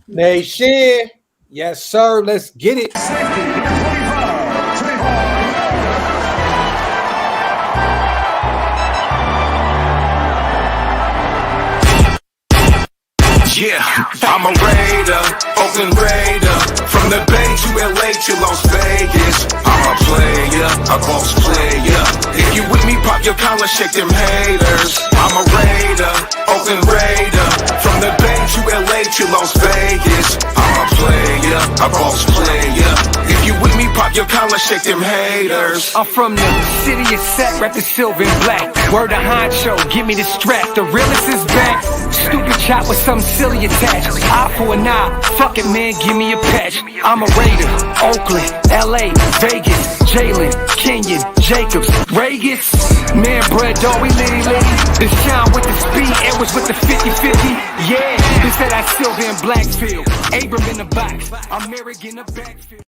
Nation. Yes, sir. Let's get it. Yeah, I'm a Raider, Oakland Raider. From the Bay to LA to Las Vegas. I'm a player, a boss player. If you with me, pop your collar, shake them haters. I'm a Raider, Oakland Raider. From the Bay to LA to Las Vegas. I'm a player, a boss player. If you with me, pop your collar, shake them haters. I'm from the city of Sac, rap the silver and black. Word to honcho, give me the strap. The realest is back. Stupid chop with some silly attached. Eye for an eye, fuck it man, give me a patch. I'm a Raider, Oakland, LA, Vegas, Jalen, Kenyon, Jacobs, Vegas. Man, bread, dog, we litty. The shine with the speed, it was with the 50-50. Yeah, this that I silver and black field. Abram in the box, I'm Merrick in the backfield.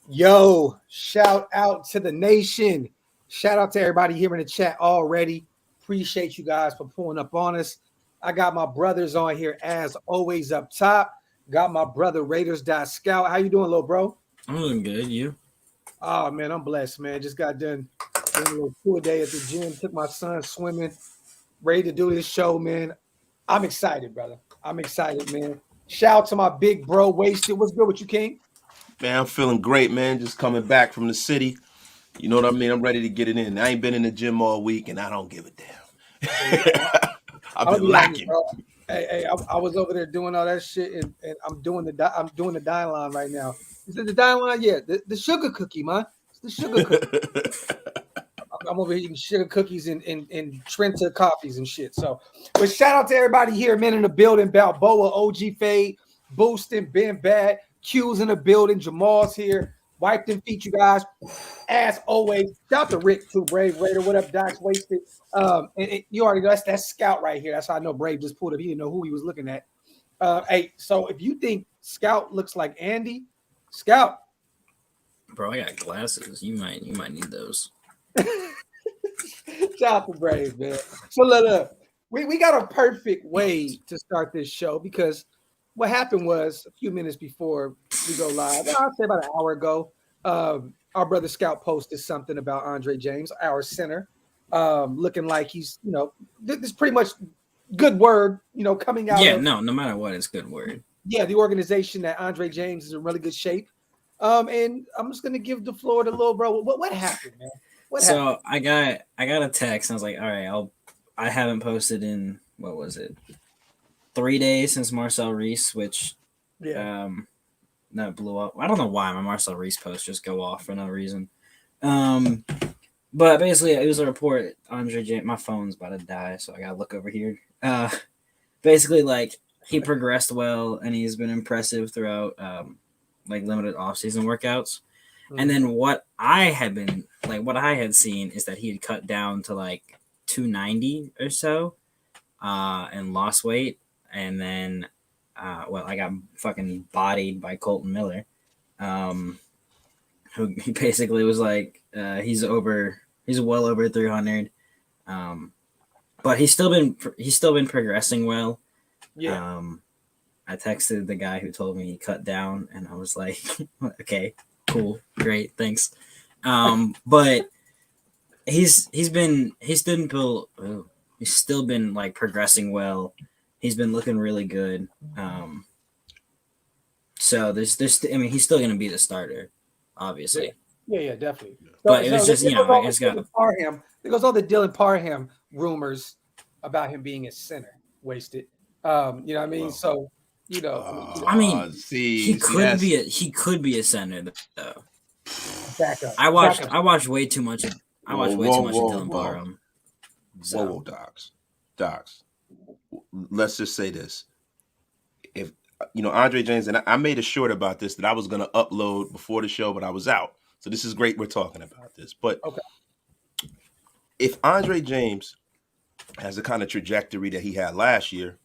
Yo, shout out to the nation. Shout out to everybody here in the chat already. Appreciate you guys for pulling up on us. I got my brothers on here as always up top. Got my brother Raiders.Scout. How you doing, little bro? I'm doing good. You? Oh, man, I'm blessed, man. Just got done doing a little tour day at the gym. Took my son swimming. Ready to do this show, man. I'm excited, brother. I'm excited, man. Shout out to my big bro, Wasted. What's good with you, King? Man, I'm feeling great, man. Just coming back from the city. You know what I mean? I'm ready to get it in. I ain't been in the gym all week, and I don't give a damn. I've been lacking. Hey, I was over there doing all that shit, and I'm doing the dine line right now. Is it the dine line? Yeah, the sugar cookie, man. It's the sugar cookie. I'm over here eating sugar cookies and Trenta coffees and shit. So, but shout out to everybody here, man, in the building. Balboa, OG Fade, Boosting, Ben Bad, Q's in the building, Jamal's here. Wiped and feet, you guys. As always, shout out to Rick too, Brave Raider. What up, Doc's Wasted? You already know that's Scout right here. That's how I know Brave just pulled up. He didn't know who he was looking at. Hey, so if you think Scout looks like Andy, Scout. Bro, I got glasses. You might need those. Shout out to Brave, man. So look, we got a perfect way to start this show because what happened was a few minutes before we go live, I'd say about an hour ago, our brother Scout posted something about Andre James, our center, looking like he's, this is pretty much good word, coming out. Yeah, no matter what, it's good word. Yeah, the organization that Andre James is in really good shape. And I'm just gonna give the floor to little bro. What happened, man? So I got a text and I was like, all right, I haven't posted in what was it? 3 days since Marcel Reese, which that blew up. I don't know why my Marcel Reese posts just go off for no reason. But basically it was a report. Andre James, my phone's about to die, so I gotta look over here. Basically, like he progressed well and he's been impressive throughout like limited off-season workouts. Mm-hmm. And then what I had seen is that he had cut down to like 290 or so and lost weight. And then, I got fucking bodied by Colton Miller, who he basically was like, he's well over 300, but he's still been progressing well. Yeah. I texted the guy who told me he cut down, and I was like, okay, cool, great, thanks. But he's still been like progressing well. He's been looking really good. So there's he's still going to be the starter, obviously. Yeah, definitely. But it was just, I just got Parham. There goes all the Dylan Parham rumors about him being a center, Wasted. You know what I mean? Well, so, he could be a center though. Back up. I watched way too much of Dylan Parham. Whoa, Docs. Let's just say this. If Andre James, and I made a short about this that I was going to upload before the show, but I was out. So this is great we're talking about this. But if Andre James has the kind of trajectory that he had last year,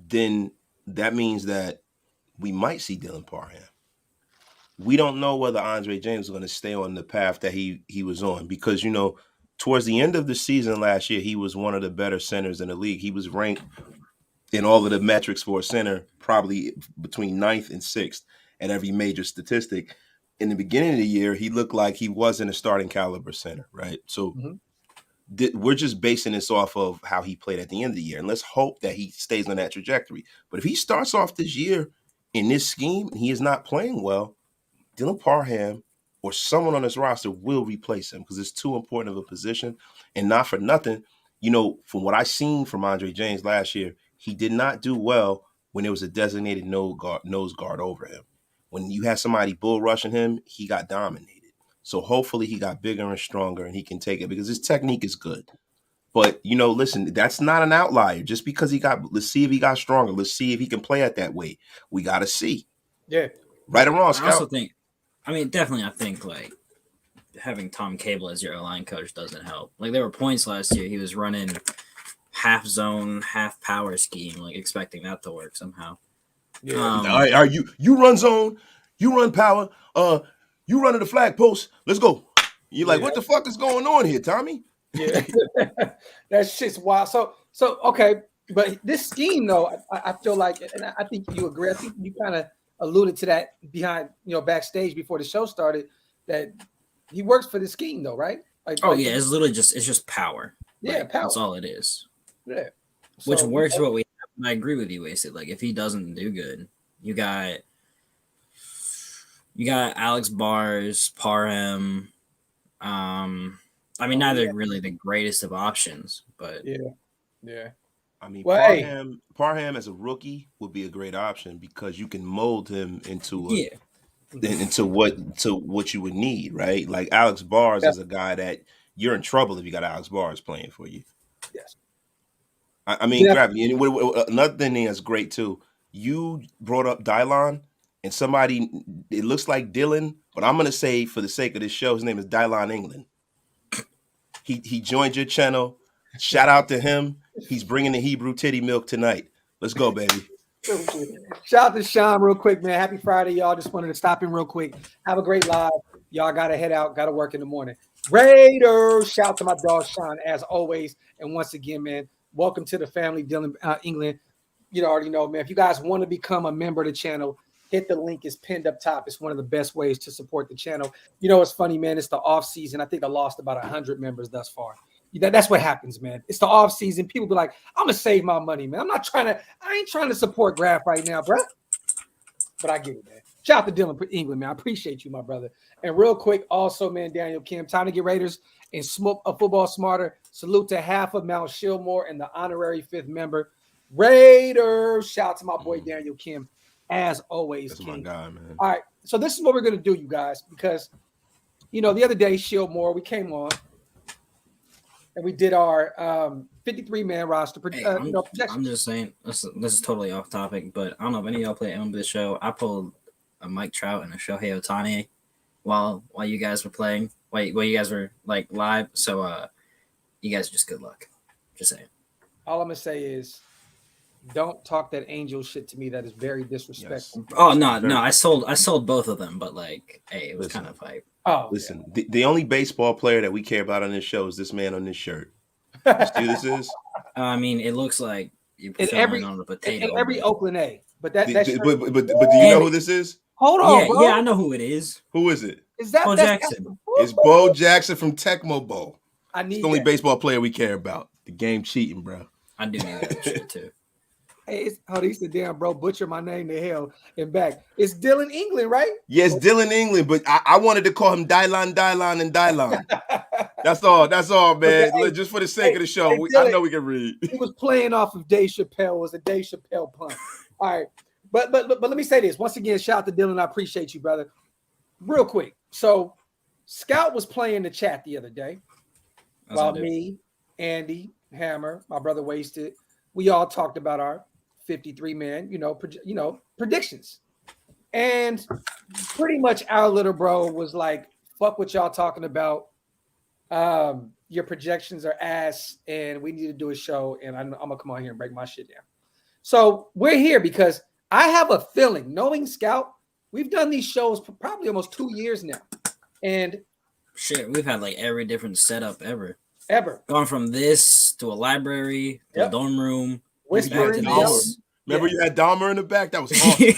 then that means that we might see Dylan Parham. We don't know whether Andre James is going to stay on the path that he was on because, towards the end of the season last year, he was one of the better centers in the league. He was ranked in all of the metrics for a center, probably between 9th and 6th at every major statistic. In the beginning of the year, he looked like he wasn't a starting caliber center, right? So we're just basing this off of how he played at the end of the year. And let's hope that he stays on that trajectory. But if he starts off this year in this scheme and he is not playing well, Dylan Parham or someone on this roster will replace him because it's too important of a position. And not for nothing, from what I seen from Andre James last year, he did not do well when there was a designated nose guard over him. When you had somebody bull rushing him, he got dominated. So hopefully he got bigger and stronger and he can take it because his technique is good. But, listen, that's not an outlier. Just because let's see if he got stronger. Let's see if he can play at that weight. We got to see. Yeah. Right or wrong, Scout? I also think, definitely I think, like, having Tom Cable as your line coach doesn't help. Like, there were points last year he was running half zone, half power scheme, like, expecting that to work somehow. Yeah. All right, you run zone, you run power, you run to the flag post. Let's go. You're like, what the fuck is going on here, Tommy? Yeah, that shit's wild. So okay, but this scheme though, I feel like, and I think you agree. I think you kind of alluded to that behind, backstage before the show started, that he works for the scheme though, right? Yeah, it's literally just power. Yeah, power. That's all it is. Yeah, which works what we have. And I agree with you, Wasted. Like, if he doesn't do good, you got Alex Bars, Parham. Neither really the greatest of options, but yeah. Parham as a rookie would be a great option because you can mold him into what you would need, right? Like Alex Bars is a guy that you're in trouble if you got Alex Bars playing for you. Yes. Graphk. And another thing that's great too, you brought up Dylon, and it looks like Dylan, but I'm gonna say for the sake of this show, his name is Dylon England. He joined your channel. Shout out to him. He's bringing the Hebrew titty milk tonight. Let's go, baby. Shout out to Sean real quick, man. Happy Friday, y'all. Just wanted to stop in real quick. Have a great live. Y'all got to head out. Got to work in the morning. Raiders. Shout out to my dog, Sean, as always. And once again, man, welcome to the family, Dylan England. You already know, man. If you guys want to become a member of the channel, hit the link. It's pinned up top. It's one of the best ways to support the channel. It's funny, man. It's the off season. I think I lost about 100 members thus far. That's what happens, man. It's the off season. People be like, I'm gonna save my money, man. I ain't trying to support Graphk right now, bro. But I get it, man. Shout out to Dylan England, man. I appreciate you, my brother. And real quick, also, man, Daniel Kim, time to get Raiders and smoke a football smarter. Salute to half of Mount Shillmore and the honorary 5th member. Raiders. Shout out to my boy Daniel Kim, as always. That's King. My guy, man. All right, so this is what we're gonna do, you guys, because the other day, Shillmore, we came on. And we did our 53-man roster. I'm just saying, this is totally off topic, but I don't know if any of y'all play MLB show. I pulled a Mike Trout and a Shohei Ohtani while you guys were playing, while you guys were like live. So you guys just good luck. Just saying. All I'm gonna say is, don't talk that angel shit to me. That is very disrespectful. Yes. Oh no, I sold both of them, but like, hey, it was kind of like. Oh, listen, the only baseball player that we care about on this show is this man on this shirt. You see who this is? It looks like you're on the potato. In every Oakland A, but that's but do you know who this is? Hold on, bro. Yeah, I know who it is. Who is it? Is that Bo Jackson? It's Bo Jackson from Tecmo Bowl. It's the only baseball player we care about. The game cheating, bro. I do need that shit too. Hey, he said, damn, bro, butcher my name to hell and back. It's Dylan England, right? Yes, Dylan England, but I wanted to call him Dylon. That's all, man. Okay, just for the sake of the show, Dylan, I know we can read. He was playing off of Dave Chappelle. It was a Dave Chappelle pun. All right, but let me say this once again. Shout out to Dylan. I appreciate you, brother. Real quick, so Scout was playing the chat the other day, while me, Andy, Hammer, my brother Wasted, we all talked about our 53-man, predictions. And pretty much our little bro was like, fuck what y'all talking about. Your projections are ass, and we need to do a show, and I'm going to come on here and break my shit down. So we're here because I have a feeling, knowing Scout, we've done these shows for probably almost 2 years now. And shit, we've had like every different setup ever. Ever. Gone from this to a library, to a dorm room, Whisper to and this. yelling. Remember you had Dahmer in the back? That was awesome.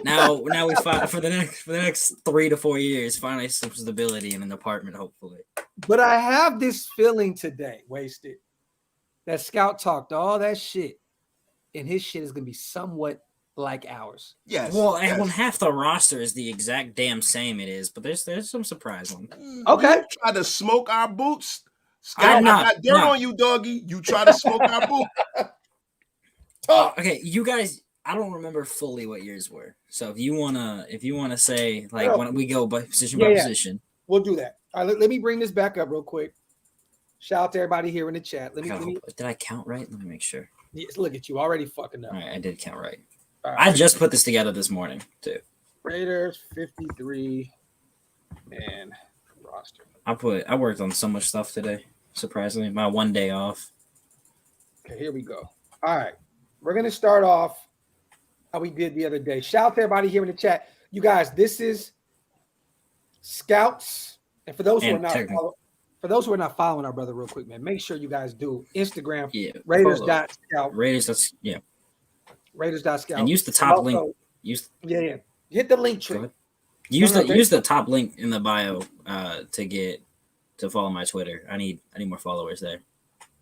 now we fight for the next 3 to 4 years. Finally, some stability in an apartment, hopefully. But I have this feeling today, Wasted, that Scout talked all that shit, and his shit is gonna be somewhat like ours. Yes. Well, yes. when half the roster is the exact damn same, it is. But there's some surprise ones. Okay. You try to smoke our boots. Scout, I got dirt on you, doggy. You try to smoke our boots. Okay, you guys. I don't remember fully what yours were. So if you wanna say like when we go by position by position, we'll do that. All right, let me bring this back up real quick. Shout out to everybody here in the chat. Let me did I count right? Let me make sure. Yes, look at you already fucking up. All right, I did count right. All right. I just put this together this morning too. Raiders 53 man roster. I worked on so much stuff today. Surprisingly, my one day off. Okay, here we go. All right, we're gonna start off how we did the other day. Shout out to everybody here in the chat. You guys, this is Scouts, and for those who are not following our brother real quick, man, make sure you guys do Instagram. Raiders.Scout. Raiders.Scout. And use the top link. Hit the link tree. Use the top link in the bio to follow my Twitter. I need more followers there.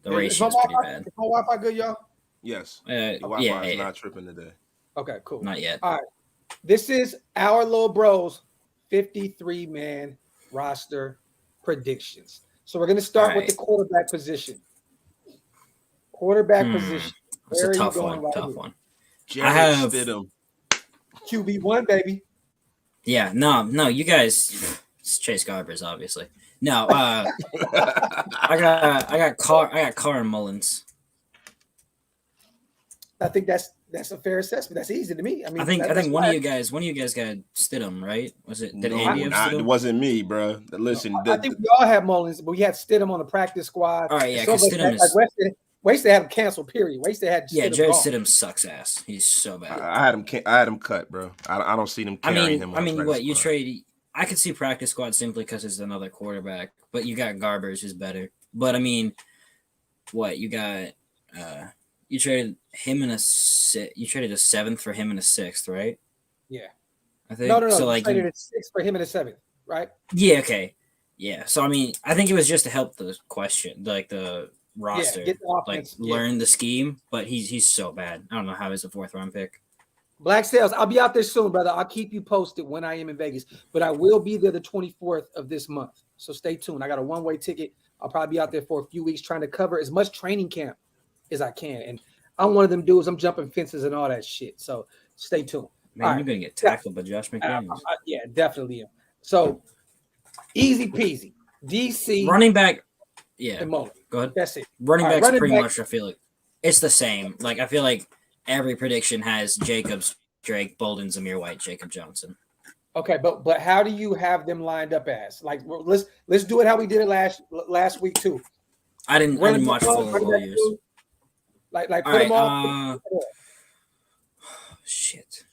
The ratio is pretty bad. Is my Wi-Fi good, y'all? Yes. The Wi-Fi is not tripping today. Okay, cool. Not yet. All right. This is our little bros 53-man roster predictions. So we're going to start with the quarterback position. Position. It's a tough one. Tough one. I have QB1, baby. Yeah, no, you guys. It's Chase Garbers, obviously. No, I got Carr and Mullins. I think that's a fair assessment. That's easy to me. I mean, I think one of you guys got Stidham, right? Was it? Did Andy have Stidham? It wasn't me, bro. Listen, I think we all had Mullins, but we had Stidham on the practice squad. All right, yeah, because Stidham is. Wasted had him canceled. Period. Wasted had. Jared Stidham sucks ass. He's so bad. I had him cut, bro. I don't see them carrying him. I mean, what you trade? I could see practice squad simply because it's another quarterback, but you got Garbers who's better. But I mean, what you got? You traded him in you traded a 7th for him in a 6th, right? Yeah. I think no. So you traded a 6 for him in a 7th, right? Yeah. Okay. Yeah. So I mean, I think it was just to help the question, like the roster, learn the scheme. But he's so bad. I don't know how he's a 4th round pick. Black Sales, I'll be out there soon, brother. I'll keep you posted when I am in Vegas, but I will be there the 24th of this month. So stay tuned. I got a one-way ticket. I'll probably be out there for a few weeks trying to cover as much training camp as I can. And I'm one of them dudes. I'm jumping fences and all that shit. So stay tuned. Man, you're going to get tackled by Josh McDaniels. Yeah, definitely am. So easy peasy. DC. Running back. Yeah. Go ahead. That's it. Running back's pretty much, I feel like, it's the same. Like, I feel like every prediction has Jacobs, Drake, Bolden, Zamir White, Jacob Johnson. Okay, but how do you have them lined up as? Like, let's do it how we did it last week too. I didn't watch full of all years. Like put them all. Shit.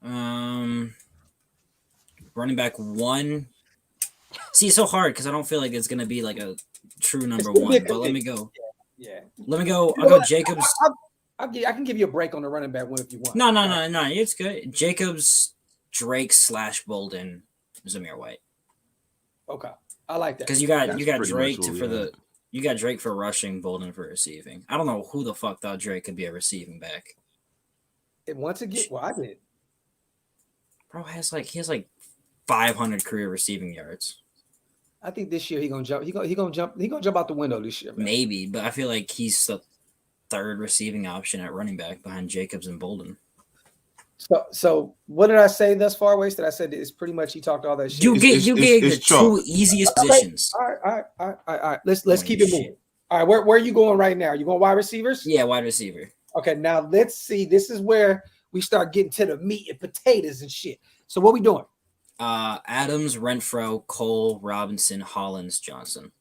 Running back 1. See, it's so hard because I don't feel like it's gonna be like a true number 1. But let me go. Yeah. Let me go. I'll go Jacobs. I can give you a break on the running back 1 if you want. No. It's good. Jacobs, Drake / Bolden, Zamir White. Okay, I like that because you got Drake You got Drake for rushing, Bolden for receiving. I don't know who the fuck thought Drake could be a receiving back. And once again, I did. Bro he has like 500 career receiving yards. I think this year he gonna jump. He gonna jump out the window this year. Man. Maybe, but I feel like he's the 3rd receiving option at running back behind Jacobs and Bolden. So what did I say thus far, Wasted? I said it's pretty much he talked all that shit. You gave the 2 easiest positions. All right. Let's keep it moving. All right, where are you going right now? You going wide receivers? Yeah, wide receiver. Okay, now let's see. This is where we start getting to the meat and potatoes and shit. So what we doing? Adams, Renfro, Cole, Robinson, Hollins, Johnson.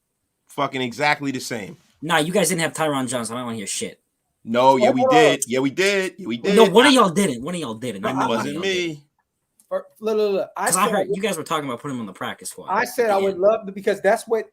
Fucking exactly the same. Nah, you guys didn't have Tyron Johnson. I don't want to hear shit. No, yeah, we did. Yeah, we did. No, one of y'all didn't. I know it wasn't me. Look. I heard you guys were talking about putting him on the practice squad. I said I would love to, because that's what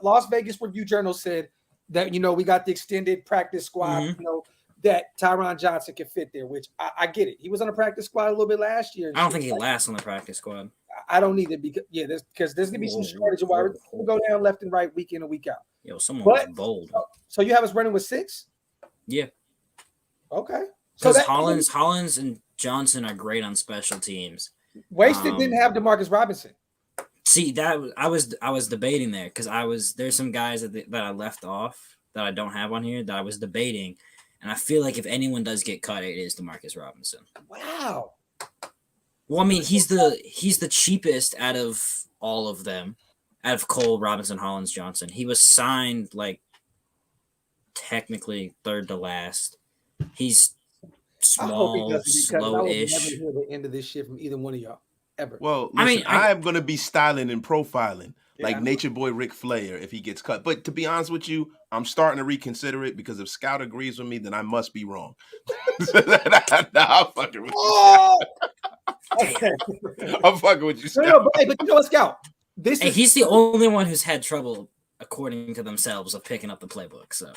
Las Vegas Review Journal said. that we got the extended practice squad. Mhm. That Tyron Johnson can fit there, which I get it. He was on the practice squad a little bit last year. I don't think he lasts on the practice squad. I don't either because there's gonna be some shortage of wide receivers. We'll go down left and right, week in and week out. Yo, someone was bold. So you have us running with 6? Yeah. Okay. Because Hollins and Johnson are great on special teams. Wasted didn't have DeMarcus Robinson. See, that I was debating there because there's some guys that I left off that I don't have on here that I was debating, and I feel like if anyone does get cut, it is DeMarcus Robinson. Wow. Well, I mean, he's the cheapest out of all of them, out of Cole, Robinson, Hollins, Johnson. He was signed like technically third to last. He's small, slow-ish. I would never hear the end of this shit from either one of y'all ever. Well, listen, I am going to be styling and profiling like Nature Boy Ric Flair if he gets cut. But to be honest with you, I'm starting to reconsider it because if Scout agrees with me, then I must be wrong. I'm fucking with you. Okay. I'm fucking with you, Scout. No, but you know what, Scout? He's the only one who's had trouble, according to themselves, of picking up the playbook. So.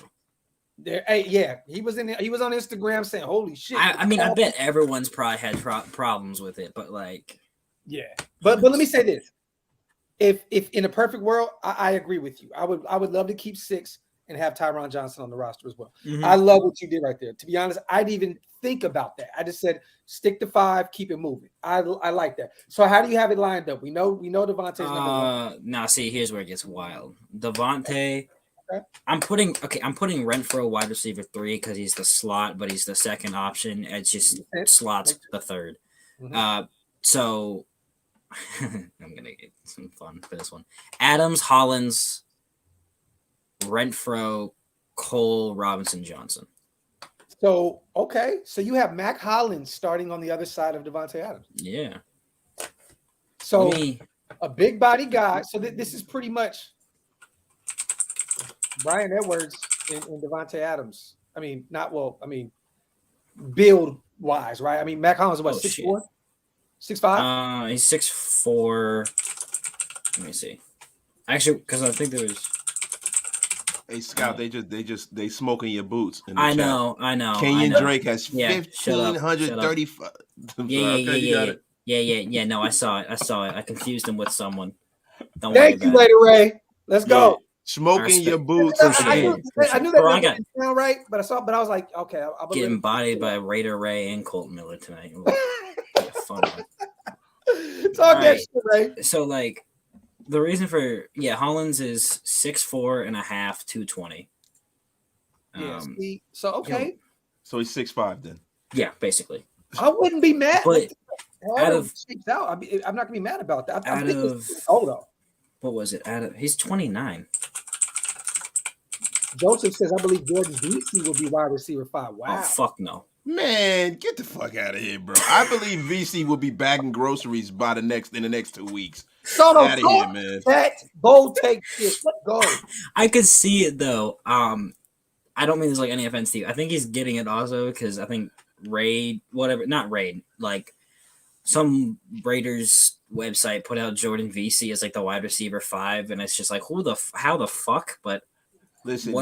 He was on Instagram saying, "Holy shit!" I mean, I bet everyone's probably had problems with it, but like, But let me say this: if in a perfect world, I agree with you. I would love to keep 6 and have Tyron Johnson on the roster as well. Mm-hmm. I love what you did right there. To be honest, I didn't even think about that. I just said stick to 5, keep it moving. I like that. So how do you have it lined up? We know Devontae's number 1. Now see, here's where it gets wild. Devontae. Okay. I'm putting Renfro wide receiver 3 because he's the slot, but he's the second option. It's just slots the third. Mm-hmm. So I'm gonna get some fun for this one. Adams, Hollins, Renfro, Cole, Robinson, Johnson. So so you have Mac Hollins starting on the other side of Devontae Adams. Yeah. So a big body guy. So this is pretty much Bryan Edwards and Devontae Adams. I mean, build wise, right? I mean, Mac Hollins is what, 6'4", 6'5"? He's 6'4". Let me see. Actually, because I think there was. Hey Scout, they smoking your boots. I know. Kenyon Drake has 1,535. Yeah. No, I saw it. I confused him with someone. Thank you, later, Ray. Let's go. Smoking your boots. I knew that didn't sound right, but I was like, okay, I'll getting bodied by Raider Ray and Colt Miller tonight. Fun one. Talk that shit, Ray. So like the reason for Hollins is 6'4" and a half, 220. So he's 6'5" then. Yeah, basically. I wouldn't be mad. But I'm not gonna be mad about that. What was it? He's 29. Joseph says, I believe Jordan VC will be wide receiver 5. Wow. Oh, fuck no. Man, get the fuck out of here, bro. I believe VC will be bagging groceries in the next 2 weeks. So out of here, man. That bold take shit. Let's go. I could see it though. I don't mean this like any offense to you. I think he's getting it also because I think like some Raiders website put out Jordan VC as like the wide receiver 5, and it's just like how the fuck? But listen,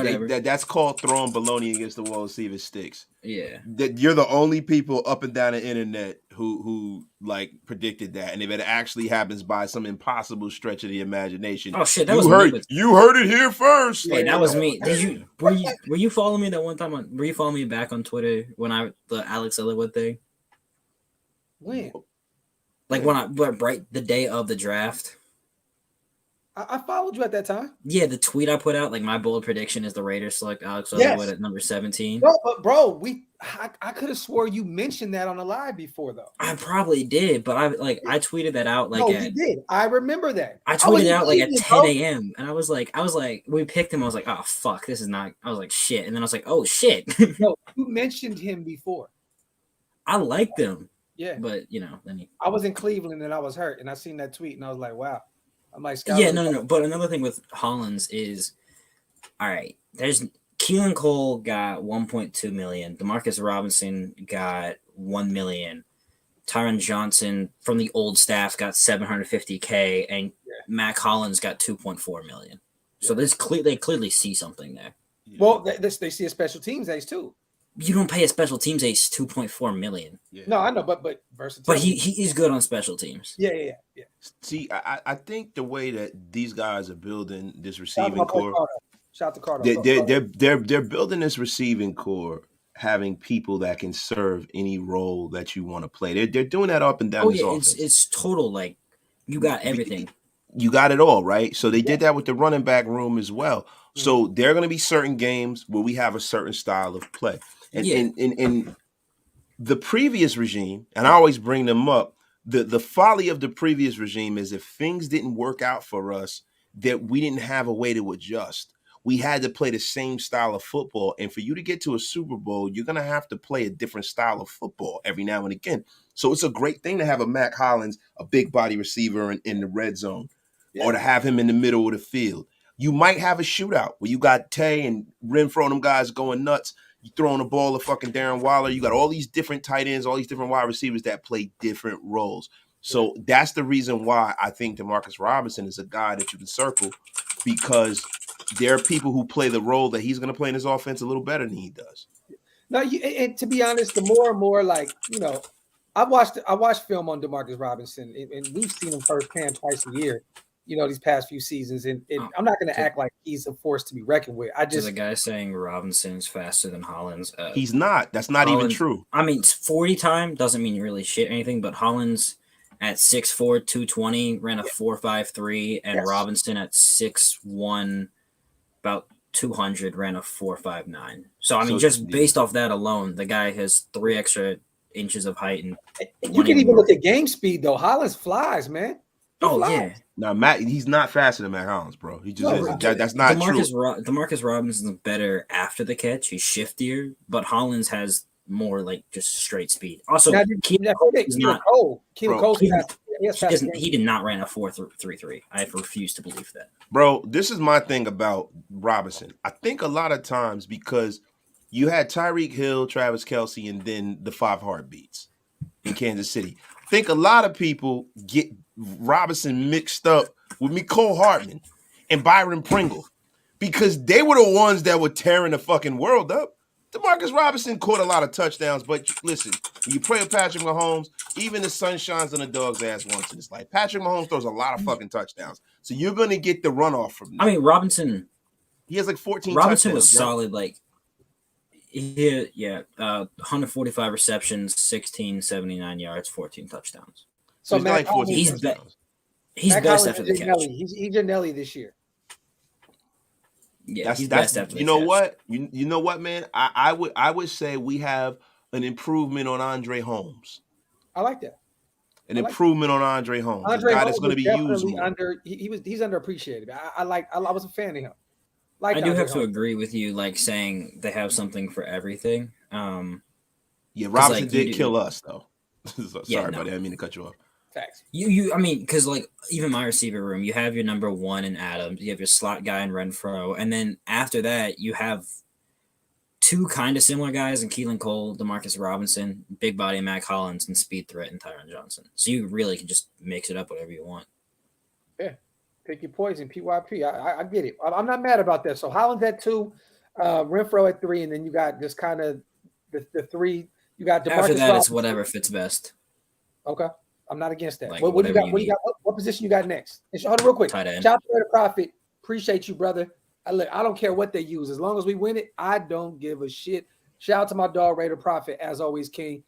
that's called throwing baloney against the wall to see if it sticks. Yeah, you're the only people up and down the internet who like predicted that, and if it actually happens by some impossible stretch of the imagination, oh shit, you heard it here first. Hey, that was me. Were you following me that one time? Were you following me back on Twitter when the Alex Elliwood thing? When? Like right the day of the draft. I followed you at that time. Yeah, the tweet I put out, like my bold prediction is the Raiders select Alex Elliwood at number 17. No, but bro, I could have swore you mentioned that on the live before though. I probably did, but I tweeted that out like you did. I remember that. I tweeted it out like at 10 a.m. and I was like, we picked him. I was like, oh fuck, this is not. I was like, shit, and then I was like, oh shit. No, you mentioned him before. I liked him. Yeah, but then I was in Cleveland and I was hurt, and I seen that tweet and I was like, wow. I'm like, no. But another thing with Hollins is, all right. There's Keelan Cole got 1.2 million. DeMarcus Robinson got 1 million. Tyron Johnson from the old staff got $750K, and Mac Hollins got 2.4 million. So they clearly see something there. Well, they see a special teams ace too. You don't pay a special teams ace $2.4 million. Yeah. No, I know, but But versatility. he is good on special teams. Yeah. See, I think the way that these guys are building this Shout out to my receiving boy core, Carter. Shout out to Carter. they're building this receiving core, having people that can serve any role that you want to play. They're doing that up and down this offense. It's total, like, you got everything. You got it all, right? So they did that with the running back room as well. So there are going to be certain games where we have a certain style of play. And in the previous regime, and I always bring them up, the folly of the previous regime is if things didn't work out for us, that we didn't have a way to adjust. We had to play the same style of football. And for you to get to a Super Bowl, you're going to have to play a different style of football every now and again. So it's a great thing to have a Mac Hollins, a big body receiver in the red zone, or to have him in the middle of the field. You might have a shootout where you got Tay and Renfro and them guys going nuts. You throwing the ball to fucking Darren Waller. You got all these different tight ends, all these different wide receivers that play different roles. So that's the reason why I think Demarcus Robinson is a guy that you can circle, because there are people who play the role that he's going to play in his offense a little better than he does. No, and to be honest, the more and more, like, I watched film on Demarcus Robinson, and we've seen him firsthand twice a year, these past few seasons, and I'm not going to act like he's a force to be reckoned with. The guy saying Robinson's faster than Hollins. He's not. That's not Hollins, even true. I mean, 40 time doesn't mean really shit or anything, but Hollins at 6'4", 220 ran a 4.53, and Robinson at 6'1", about 200 ran a 4.59. So I mean, just based off that alone, the guy has 3 extra inches of height, and you can even look at game speed though. Hollins flies, man. Yeah. Now Matt, he's not faster than Mac Hollins, bro. He just isn't. That's not true. Demarcus Robinson's better after the catch. He's shiftier, but Hollins has more like just straight speed. Also, Keelan Cole he did not run a 4.33. I refuse to believe that. Bro, this is my thing about Robinson. I think a lot of times because you had Tyreek Hill, Travis Kelce, and then the 5 heartbeats in Kansas City. I think a lot of people get Robinson mixed up with Mecole Hardman and Byron Pringle because they were the ones that were tearing the fucking world up. Demarcus Robinson caught a lot of touchdowns, but listen, when you play with Patrick Mahomes, even the sun shines on the dog's ass once in his life. Patrick Mahomes throws a lot of fucking touchdowns, so you're going to get the runoff from that. I mean, Robinson, he has like 14 Robinson touchdowns. Was solid, like, 145 receptions, 1,679 yards, 14 touchdowns. So Matt, like he's best after the catch. He's Janelli this year. Yeah, he's best after the catch. You know what, man? I would say we have an improvement on Andre Holmes. I like that. Improvement on Andre Holmes. Andre Holmes that's going to be used more. He's underappreciated. I was a fan of him. I do have to agree with you, like saying they have something for everything. Robinson did kill us though. Sorry, buddy. I didn't mean to cut you off. Facts. I mean, because like even my receiver room, you have your number 1 in Adams, you have your slot guy in Renfro, and then after that, you have 2 kind of similar guys in Keelan Cole, Demarcus Robinson, big body Mac Hollins, and speed threat and Tyron Johnson. So you really can just mix it up whatever you want. Yeah, pick your poison, PYP. I get it. I'm not mad about that. So Hollins at 2, Renfro at 3, and then you got just kind of the 3. You got DeMarcus after that, Robinson. it's whatever fits best. Okay. I'm not against that. Like, what do you got? What position you got next? Hold on real quick. Tight end. Shout out to the Prophet. Appreciate you, brother. I don't care what they use. As long as we win it, I don't give a shit. Shout out to my dog, Raider Prophet, as always, King.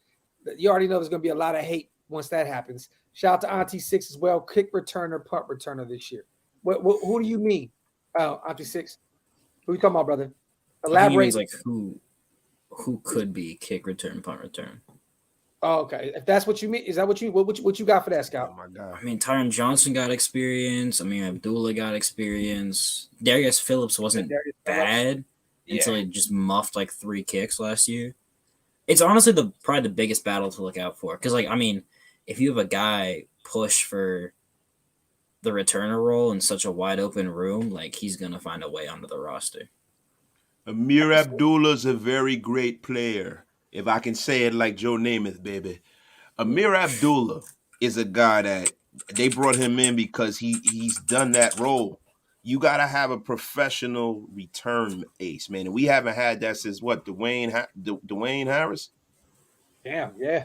You already know there's going to be a lot of hate once that happens. Shout out to Auntie Six as well. Kick returner, punt returner this year. Who do you mean, Auntie Six? Who you talking about, brother? Elaborate. Like who could be kick return, punt return? Oh, okay. If that's what you mean, is that what you got for that, Scout? Oh my God. I mean, Tyron Johnson got experience. I mean, Abdullah got experience. Darius Phillips wasn't bad until he just muffed like 3 kicks last year. It's honestly probably the biggest battle to look out for because, like, I mean, if you have a guy push for the returner role in such a wide open room, like he's gonna find a way onto the roster. Amir Abdullah's a very great player. If I can say it like Joe Namath, baby. Amir Abdullah is a guy that they brought him in because he's done that role you gotta have a professional return ace, man. And we haven't had that since what, Dwayne Harris? Damn, yeah.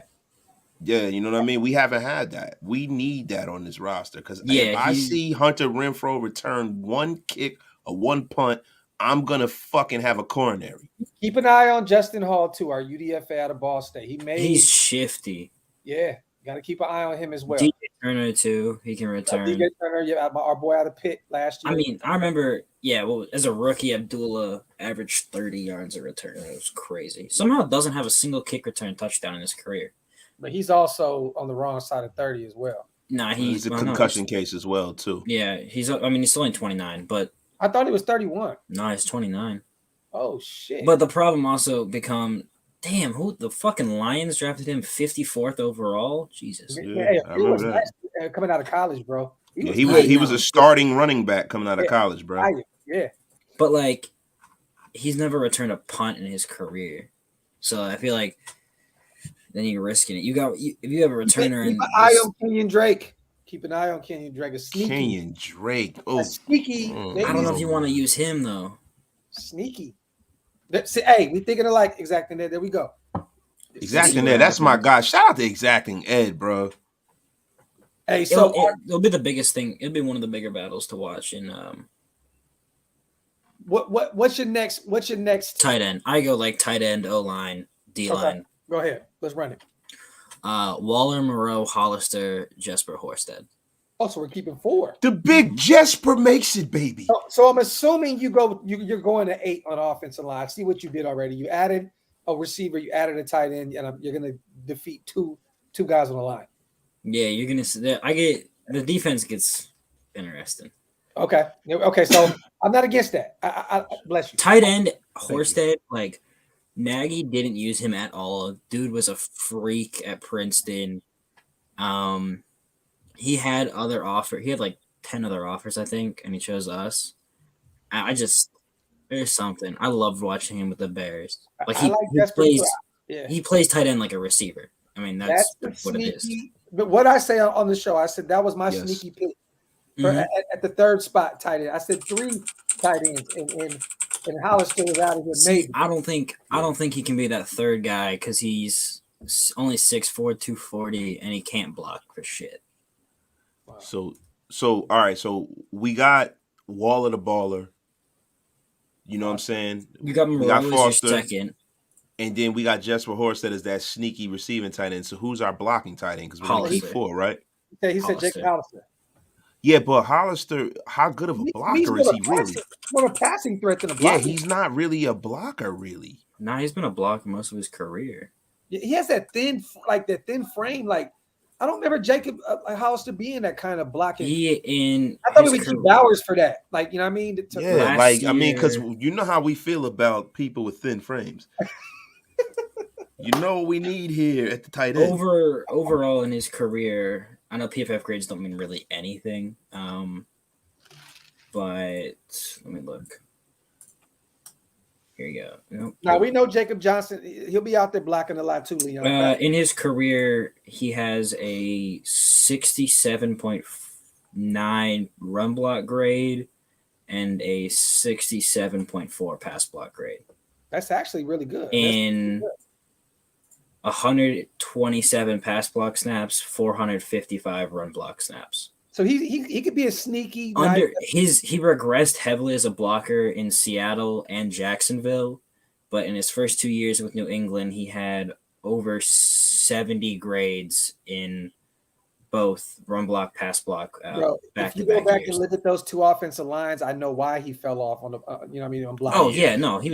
Yeah, you know what I mean? We haven't had that. We need that on this roster. Because if Yeah, I see Hunter Renfrow return one kick or one punt, I'm gonna fucking have a coronary. Keep an eye on Justin Hall too, our UDFA out of Ball State. he's shifty. yeah. Got to keep an eye on him as well. DJ Turner too. He can return. DJ Turner, yeah, our boy out of Pitt last year. I mean, I remember, well, as a rookie, Abdullah averaged 30 yards a return. It was crazy. Somehow doesn't have a single kick return touchdown in his career. But he's also on the wrong side of 30 as well. Nah, he's a concussion case as well too. Yeah, he's only 29, but I thought he was 31. No, he's 29. Oh shit! But the problem also become, damn, who the fucking Lions drafted him 54th overall? Jesus. Yeah, he was nice, coming out of college, bro. He was a starting running back coming out of college, bro. Yeah. But like, he's never returned a punt in his career, so I feel like then you're risking it. If you have a returner Keep an eye on Kenyon Drake. Keep an eye on Kenyon Drake. Kenyon Drake. Oh, sneaky. I don't know if you want to use him though. Sneaky. Hey, we thinking of like Exacting Ed. There we go. Exacting Ed. That's my guy. Shout out to Exacting Ed, bro. Hey, so it'll be the biggest thing. It'll be one of the bigger battles to watch in what's your next tight end? I go like tight end, O line, D line. Okay. Go ahead. Let's run it. Waller, Moreau, Hollister, Jesper Horsted. Oh, so we're keeping 4. The big Jesper makes it, baby. So I'm assuming you're going to 8 on offensive line. See what you did already. You added a receiver, you added a tight end, and you're going to defeat two guys on the line. Yeah, you're going to. I get the defense gets interesting. Okay. So I'm not against that. I bless you. Tight end Horsted, like Nagy didn't use him at all. Dude was a freak at Princeton. He had other offers. He had like 10 other offers, I think, and he chose us. There's something. I loved watching him with the Bears. Like he plays tight end like a receiver. I mean, that's what it is. But what I say on the show, I said that was my sneaky pick at the third spot tight end. I said 3 tight ends, and Hollister was out of here. Maybe I don't think he can be that third guy because he's only 6'4", 240, and he can't block for shit. So all right. So we got Waller the baller. You know what I'm saying? We got Foster second, and then we got Jesper Horsted as that sneaky receiving tight end. So who's our blocking tight end? Because we're going to keep 4, right? Yeah, he said Jacob Hollister. Yeah, but Hollister, how good of a blocker is he really? More a passing threat than a blocker. Yeah, he's not really a blocker, really. Nah, he's been a blocker most of his career. He has that thin frame. Like I don't remember Jacob Hollister being that kind of blocking. I thought we would keep Bowers for that. Like, you know what I mean? Because you know how we feel about people with thin frames. You know what we need here at the tight end. Overall in his career, I know PFF grades don't mean really anything. But let me look. Here you go. Nope. Now we know Jacob Johnson. He'll be out there blocking a lot too, Leon. In his career, he has a 67.9 run block grade and a 67.4 pass block grade. That's actually really good. In 127 pass block snaps, 455 run block snaps. So he could be a sneaky. He regressed heavily as a blocker in Seattle and Jacksonville, but in his first 2 years with New England, he had over 70 grades in both run block, pass block. If you go back and look at those 2 offensive lines, I know why he fell off on the on blocking. Oh yeah, no, he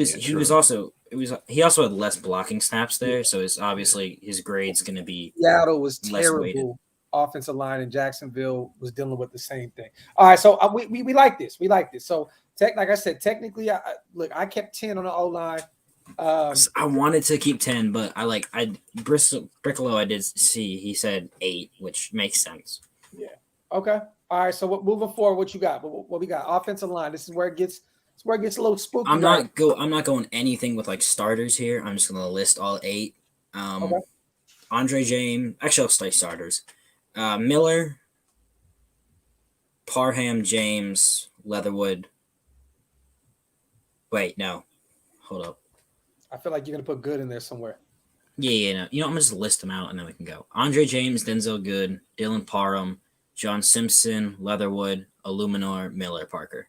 also had less blocking snaps there, so it's obviously his grade's going to be. Seattle was terrible. Weighted. Offensive line in Jacksonville was dealing with the same thing. All right, so we like this. We like this. So, like I said, technically, I kept 10 on the O line. I wanted to keep 10, but Bricklow, I did see he said 8, which makes sense. Yeah. Okay. All right. So moving forward, what you got? What we got? Offensive line. This is where it gets a little spooky. I'm not going anything with like starters here. I'm just gonna list all 8. Okay. Andre James. Actually, I'll start starters. Miller, Parham, James, Leatherwood. Wait, no. Hold up. I feel like you're gonna put good in there somewhere. Yeah, no. You know, I'm gonna just list them out and then we can go. Andre James, Denzel Good, Dylan Parham, John Simpson, Leatherwood, Illuminor, Miller, Parker.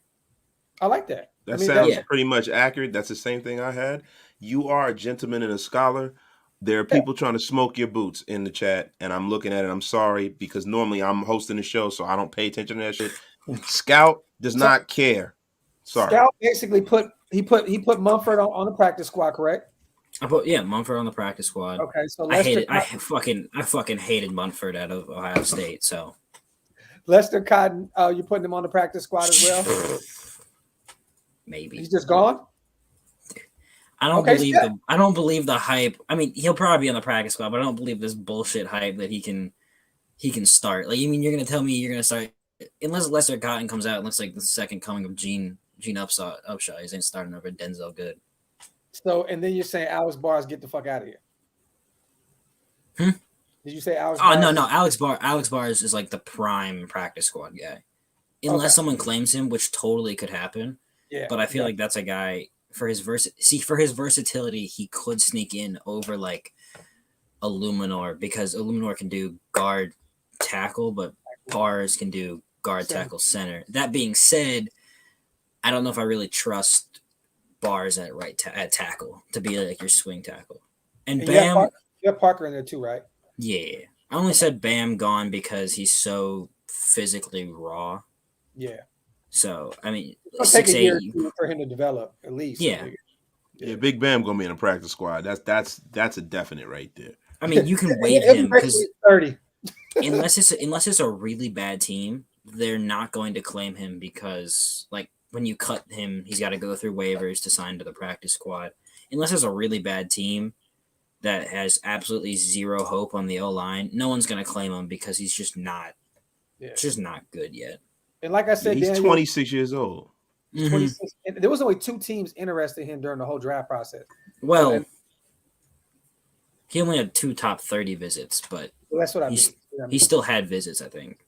I like that. That mean, sounds Yeah. pretty much accurate. That's the same thing I had. You are a gentleman and a scholar. There are Yeah. people trying to smoke your boots in the chat, and I'm looking at it. I'm sorry because normally I'm hosting the show, so I don't pay attention to that shit. Scout does not care. Sorry. Scout basically put Mumford on the practice squad, correct? I put Munford on the practice squad. Okay, so I fucking hated Munford out of Ohio State. So Lester Cotton, you're putting him on the practice squad as well. maybe He's just gone. I don't Okay, believe Scott. I don't believe the hype. I mean, he'll probably be on the practice squad, but I don't believe this bullshit hype that he can start. Like, you mean you're gonna tell me you're gonna start unless Lester Cotton comes out and looks like the second coming of Gene Upshaw. He's ain't starting over Denzel Good. So, and then you're saying Alex Bars, get the fuck out of here. Did you say Alex? Oh Bars? no, Alex Bars is like the prime practice squad guy, unless someone claims him, which totally could happen. Yeah, But I feel like that's a guy for his versatility, he could sneak in over like Illuminor because Illuminor can do guard tackle, but Bars can do guard tackle center. That being said, I don't know if I really trust Bars at at tackle to be like your swing tackle. And Bam, you have Parker in there too, right? yeah. I only said Bam gone because he's so physically raw. Yeah. So I mean, It'll take a year 6'8" for him to develop at least. Yeah. Yeah, Big Bam gonna be in the practice squad. That's a definite right there. I mean, you can waive him because 30. unless it's a really bad team, they're not going to claim him because like when you cut him, he's got to go through waivers to sign to the practice squad. Unless it's a really bad team that has absolutely zero hope on the O line, no one's going to claim him because he's just not good yet. And like I said, he's Daniel, 26 years old. 26. And there was only 2 teams interested in him during the whole draft process. Well, he only had 2 top 30 visits, but that's what I mean. He still had visits, I think.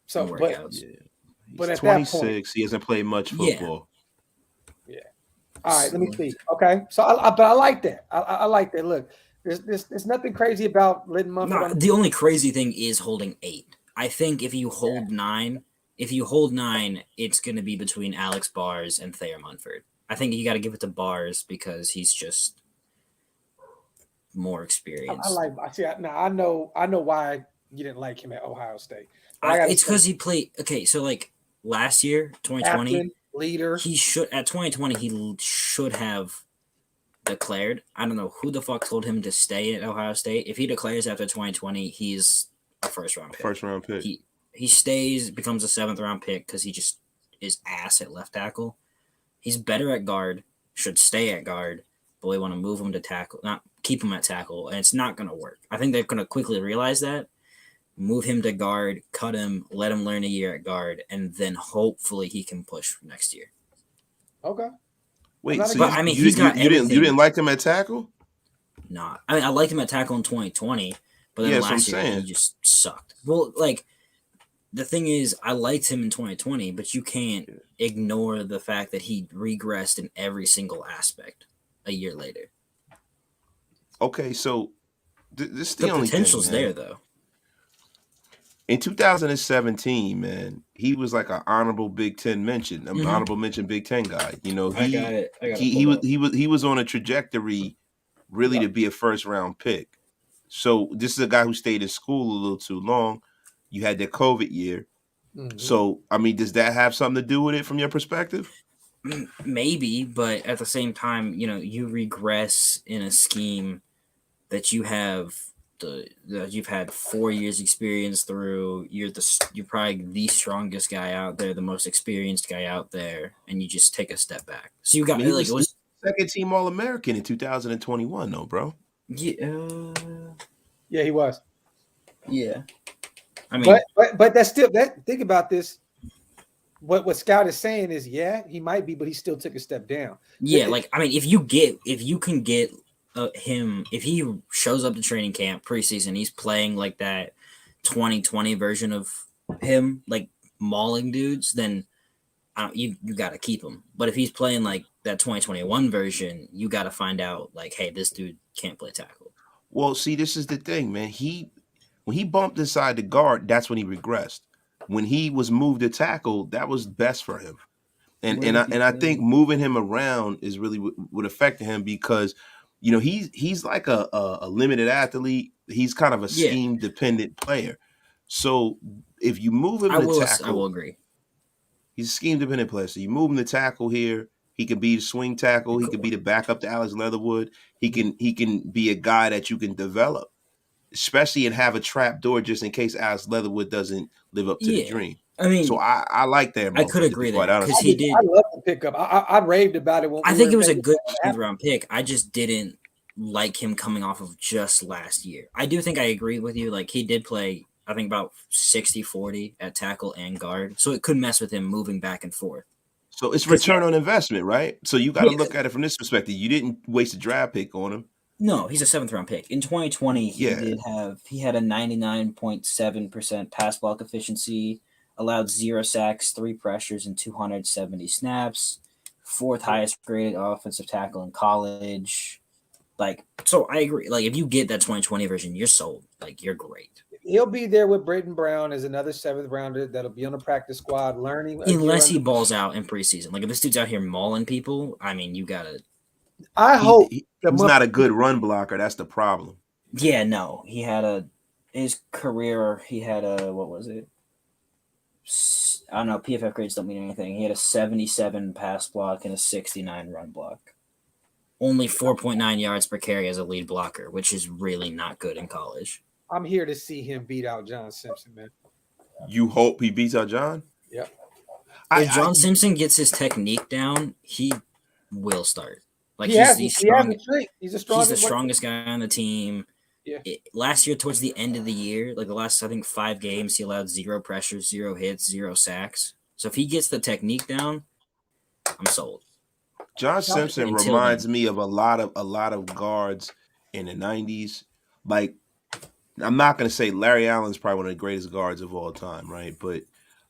So, workouts. But at 26. that point, He hasn't played much football. Yeah. All right, let me see. Okay, so but I like that. I like that. Look, there's nothing crazy about letting Mumford. The only crazy thing is holding 8. I think if you hold 9, it's going to be between Alex Bars and Thayer Munford. I think you got to give it to Bars because he's just more experienced. I know why you didn't like him at Ohio State. It's because he played. Okay, so like last year, 2020, captain, leader. He should have declared. I don't know who the fuck told him to stay at Ohio State. If he declares after 2020, he's a first round pick. He stays, becomes a 7th round pick because he just is ass at left tackle. He's better at guard, should stay at guard, but we want to move him to tackle, not keep him at tackle, and it's not going to work. I think they're going to quickly realize that, move him to guard, cut him, let him learn a year at guard, and then hopefully he can push next year. Okay. Wait, so but, you didn't like him at tackle? No, I mean I liked him at tackle in 2020, but then last year he just sucked. Well, like the thing is, I liked him in 2020, but you can't ignore the fact that he regressed in every single aspect a year later. Okay, so this is the only potential's thing, there though. In 2017, man, he was like an honorable Big Ten mention, honorable mention Big Ten guy. You know, he was on a trajectory really to be a first round pick. So this is a guy who stayed in school a little too long. You had that COVID year. Mm-hmm. So, I mean, does that have something to do with it from your perspective? Maybe, but at the same time, you know, you regress in a scheme that you have you've had 4 years experience through. You're probably the strongest guy out there, the most experienced guy out there, and you just take a step back. So you got it was second team All-American in 2021, though, bro. Yeah, yeah, he was. Yeah. I mean, but that's still that. Think about this. What Scout is saying is, yeah, he might be, but he still took a step down. Yeah, like I mean, if you can get him, if he shows up to training camp preseason, he's playing like that 2020 version of him, like mauling dudes, then you got to keep him. But if he's playing like that 2021 version, you got to find out like, hey, this dude can't play tackle. Well, see, this is the thing, man. When he bumped inside the guard, that's when he regressed. When he was moved to tackle, that was best for him. And I think moving him around is really would affect him because, he's like a limited athlete. He's kind of a scheme dependent player. So if you move him to tackle, I will agree. He's a scheme dependent player. So you move him to tackle here. He can be the swing tackle. He can be the backup to Alex Leatherwood. He can be a guy that you can develop, especially and have a trap door just in case Alex Leatherwood doesn't live up to the dream. I mean, so I like that. I could agree there because he did. I love the pickup. I raved about it. I think it was a good 7th round pick. I just didn't like him coming off of just last year. I do think I agree with you. Like he did play, I think about 60-40 at tackle and guard, so it could mess with him moving back and forth. So it's return on investment, right? So you got to look at it from this perspective. You didn't waste a draft pick on him. No, he's a 7th round pick. In 2020, he had a 99.7% pass block efficiency, allowed 0 sacks, 3 pressures, and 270 snaps. 4th highest graded offensive tackle in college. Like, so I agree. Like, if you get that 2020 version, you're sold. Like, you're great. He'll be there with Braden Brown as another 7th rounder that'll be on the practice squad learning. Unless he balls out in preseason. Like, if this dude's out here mauling people, I mean, you got to. I hope he's not a good run blocker. That's the problem. Yeah, no. He had his career, he had what was it? I don't know. PFF grades don't mean anything. He had a 77 pass block and a 69 run block. Only 4.9 yards per carry as a lead blocker, which is really not good in college. I'm here to see him beat out John Simpson, man. You hope he beats out John? Yep. If John Simpson gets his technique down, he will start. Like he's the strongest guy on the team. Yeah. Last year, towards the end of the year, like the last, I think, 5 games, he allowed 0 pressures, 0 hits, 0 sacks. So if he gets the technique down, I'm sold. John Simpson reminds me of a lot of guards in the 90s. Like, I'm not going to say Larry Allen's probably one of the greatest guards of all time, right? But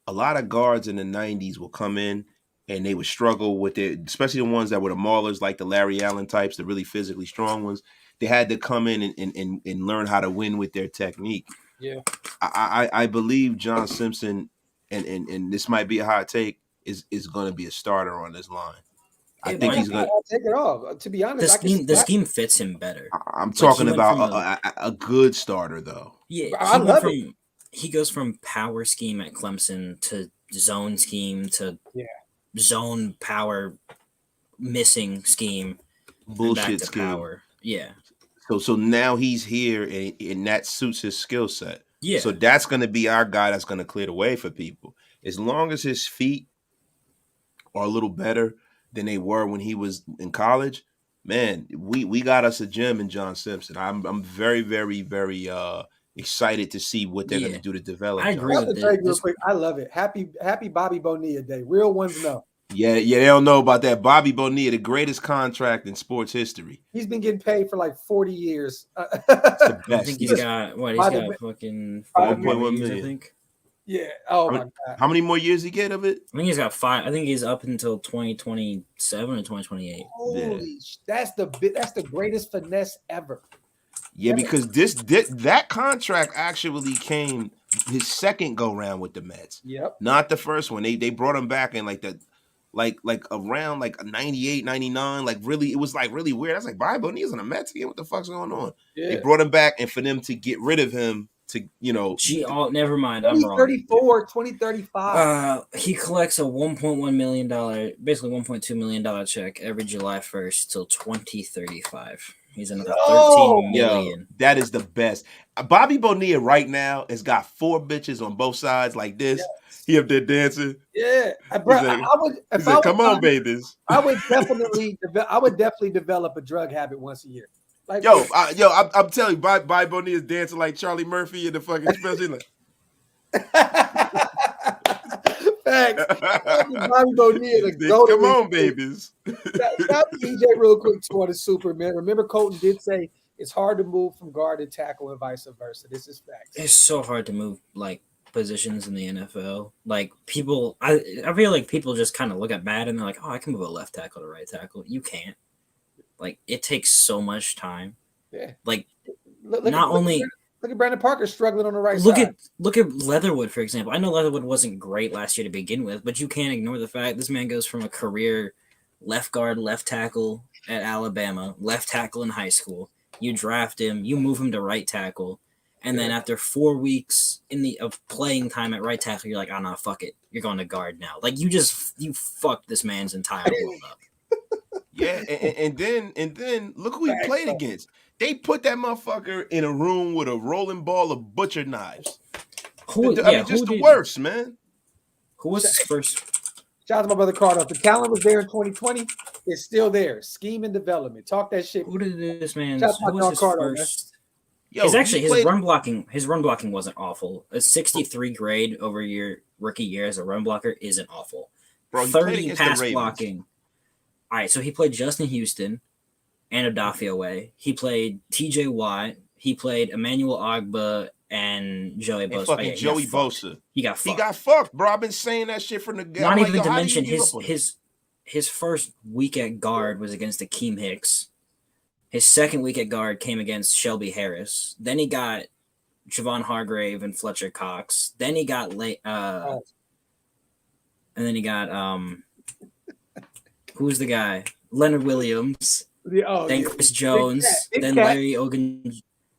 a lot of guards in the 90s will come in and they would struggle with it, especially the ones that were the maulers, like the Larry Allen types, the really physically strong ones. They had to come in and learn how to win with their technique. Yeah. I believe John Simpson, and this might be a hot take, is going to be a starter on this line. I think he's going to take it off. To be honest, the scheme fits him better. I'm talking about a good starter, though. Yeah, I love it. He goes from power scheme at Clemson to zone scheme to zone power missing scheme, bullshit scheme. Power. Yeah. So now he's here, and that suits his skill set. Yeah. So that's going to be our guy that's going to clear the way for people. As long as his feet are a little better than they were when he was in college, man, we got us a gem in John Simpson. I'm very, very, very excited to see what they're going to do to develop. I agree with that. Real quick, I love it. Happy Bobby Bonilla Day. Real ones know. Yeah, they don't know about that. Bobby Bonilla, the greatest contract in sports history. He's been getting paid for like 40 years. It's the best. I think he's got fucking 4.1 million. I think. Yeah. Oh my God. How many more years he get of it? I think he's got 5. I think he's up until 2027 or 2028. Holy, that's the greatest finesse ever. Yeah, because that contract actually came his second go round with the Mets. Yep. Not the first one. They brought him back in like around like 98, 99. Like really, it was like really weird. I was like, Bobby Bonilla's on the Mets again. What the fuck's going on? Yeah. They brought him back, and for them to get rid of him to, never mind. I'm wrong. 2035. He collects a $1.1 million, basically $1.2 million check every July 1st till 2035. He's another 13 million. Yo, that is the best. Bobby Bonilla right now has got 4 bitches on both sides like this. Yes. He up there dancing. Yeah, bro. Come on, babies. I would definitely develop a drug habit once a year. Like, I'm telling you, Bobby Bonilla's dancing like Charlie Murphy in the fucking special. Facts. Bobby Bonilla, come on, babies. Stop EJ real quick too on the super, man. Remember, Colton did say it's hard to move from guard to tackle and vice versa. This is facts. It's so hard to move like positions in the NFL. Like people, I feel like people just kind of look at bad and they're like, oh, I can move a left tackle to right tackle. You can't. Like it takes so much time. Yeah. Like Look at Brandon Parker struggling on the right side. Look at Leatherwood, for example. I know Leatherwood wasn't great last year to begin with, but you can't ignore the fact this man goes from a career left guard, left tackle at Alabama, left tackle in high school. You draft him, you move him to right tackle, and then after 4 weeks of playing time at right tackle, you're like, oh no, fuck it, you're going to guard now. Like you fucked this man's entire world up. Yeah, and then look who he played against. They put that motherfucker in a room with a rolling ball of butcher knives. The worst, man. Who was his first? Shout out to my brother Carter. If the talent was there in 2020, it's still there. Scheme and development. Talk that shit. Who did this man? Shout out Who to was his Carter, first? His run blocking wasn't awful. A 63 grade over your rookie year as a run blocker isn't awful. Bro, 30 pass blocking. All right, so he played Justin Houston and Odafe. He played TJ Watt. He played Emmanuel Ogbah and Joey Bosa. Fucking Joey Bosa. He got fucked. He got fucked, bro. I've been saying that shit from the get. Not even to mention his first week at guard was against Akeem Hicks. His second week at guard came against Shelby Harris. Then he got Javon Hargrave and Fletcher Cox. Then he got who's the guy? Leonard Williams. Then Chris Jones. Then Larry Ogun.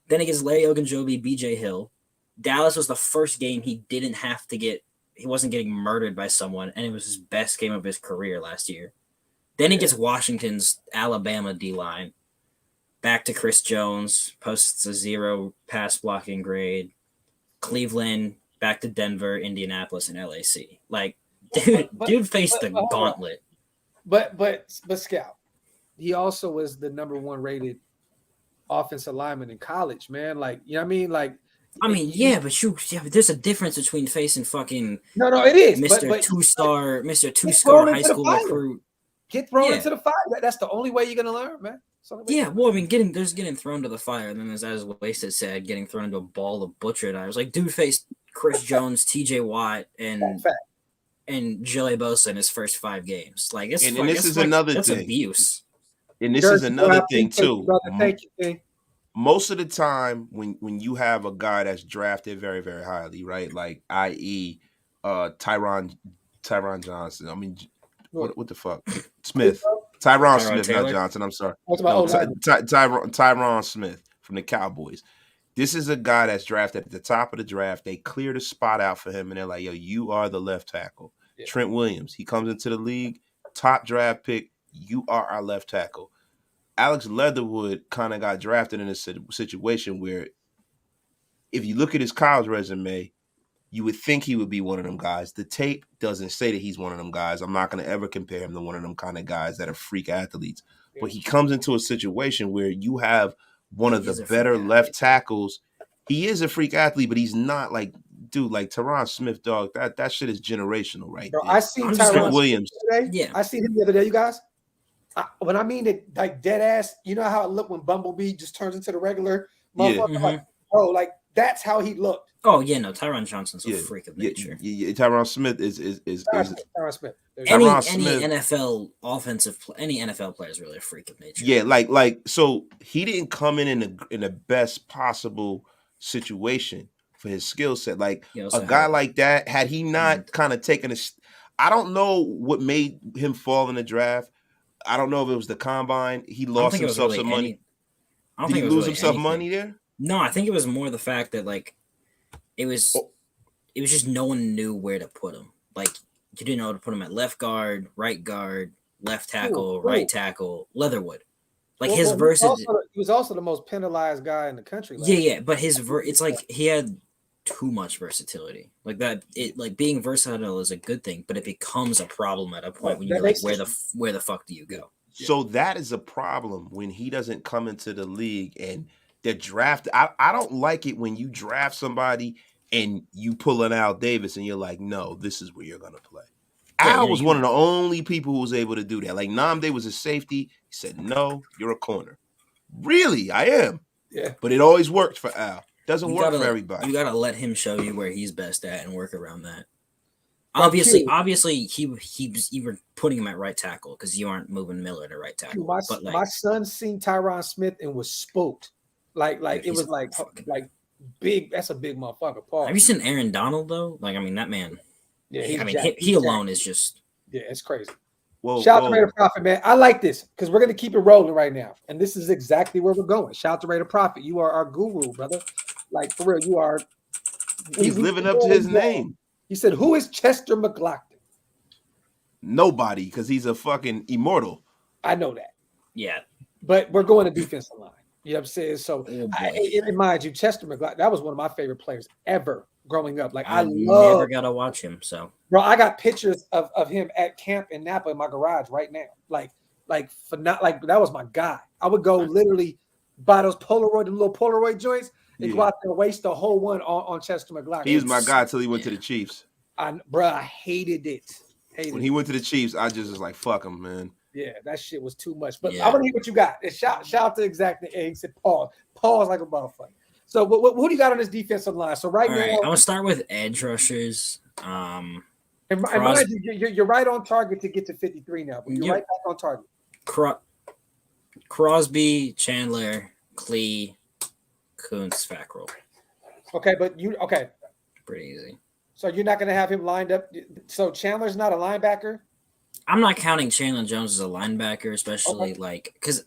Then it gets Larry Ogunjobi, BJ Hill. Dallas was the first game he didn't have to get. He wasn't getting murdered by someone, and it was his best game of his career last year. Then he gets Washington's Alabama D-line. Back to Chris Jones, posts a 0 pass blocking grade. Cleveland, back to Denver, Indianapolis, and LAC. Like, dude faced the gauntlet. But Scout, he also was the number 1 rated offensive lineman in college, man. Like, you know what I mean? Like, but there's a difference between facing fucking no, it is Mr. Two-star high school recruit. Get thrown into the fire. That's the only way you're gonna learn, man. Yeah, well, I mean, getting thrown to the fire, and then as Wasted said, getting thrown into a ball of butcher knives. Like, dude faced Chris Jones, TJ Watt, and Joey Bosa in his first 5 games. Like, that's abuse. And this is another thing too. Most of the time, when you have a guy that's drafted very, very highly, right? Like, i.e., Tyron Johnson. I mean, what the fuck? Smith. Tyron Smith, Taylor? Not Johnson. I'm sorry. Tyron Smith from the Cowboys. This is a guy that's drafted at the top of the draft. They cleared a spot out for him, and they're like, yo, you are the left tackle. Yeah. Trent Williams, he comes into the league, top draft pick. You are our left tackle. Alex Leatherwood kind of got drafted in a situation where if you look at his college resume, you would think he would be one of them guys. The tape doesn't say that he's one of them guys. I'm not going to ever compare him to one of them kind of guys that are freak athletes. But he comes into a situation where you have one of the better left tackles. He is a freak athlete, but he's not like, dude, like Tyron Smith, dog. That shit is generational, right? Bro, I seen Tyron Williams today. Yeah, I seen him the other day, you guys. When I mean it, like dead ass, you know how it looked when Bumblebee just turns into the regular motherfucker? Yeah. Like, bro, like that's how he looked. Oh yeah, no, Tyron Johnson's a freak of nature. Yeah, Tyron Smith is Tyron Smith. Any NFL offensive any NFL player is really a freak of nature. Yeah, like so he didn't come in the best possible situation for his skill set. Like a guy like that, had he not kind of taken I don't know what made him fall in the draft. I don't know if it was the combine. He lost himself some money. Did he lose himself money there? No, I think it was more the fact that like it was just no one knew where to put him. Like you didn't know how to put him at left guard, left tackle, right tackle, Leatherwood. Like his versatility. He was also the most penalized guy in the country. Yeah, but it's like he had too much versatility. Like that, like being versatile is a good thing, but it becomes a problem at a point when you're like, where the fuck do you go? So that is a problem when he doesn't come into the league and they're drafted. I don't like it when you draft somebody and you pull an Al Davis and you're like, no, this is where you're gonna play. Al was one of the only people who was able to do that. Like Namde was a safety. He said, no, you're a corner. Really, I am. Yeah. But it always worked for Al. Doesn't work for everybody. You gotta let him show you where he's best at and work around that. But Obviously, you were putting him at right tackle because you aren't moving Miller to right tackle. My son seen Tyron Smith and was spooked. Like dude, it was like big. That's a big motherfucker. Paul. Have you seen Aaron Donald though? Like, I mean, that man. Yeah, he alone is just. Yeah, it's crazy. Whoa, Shout out to Raider Profit, man. I like this because we're gonna keep it rolling right now, and this is exactly where we're going. Shout out to Raider Profit. You are our guru, brother. Like for real, you are. He's living up to his name. He said, "Who is Chester McLaughlin?" Nobody, because he's a fucking immortal. I know that. Yeah, but we're going to defensive line. You know what I'm saying? So, and mind you, Chester McLaughlin, that was one of my favorite players ever growing up. Like I never got to watch him. So, bro, I got pictures of him at camp in Napa in my garage right now. Like that was my guy. I would go literally buy those the little Polaroid joints, and go out there and waste the whole one on Chester McLaughlin. He was my guy till he went to the Chiefs. I hated it. When he went to the Chiefs, I just was like, fuck him, man. Yeah, that shit was too much. But I want to hear what you got. And shout out to exactly. He said, pause like a motherfucker. So, who do you got on this defensive line? So now, I'm gonna start with edge rushers. And mind you, you're right on target to get to 53 now. But you're right back on target. Crosby, Chandler, Klee, Kuntz, Fackrell. Okay, but pretty easy. So you're not going to have him lined up. So Chandler's not a linebacker. I'm not counting Chandler Jones as a linebacker, especially because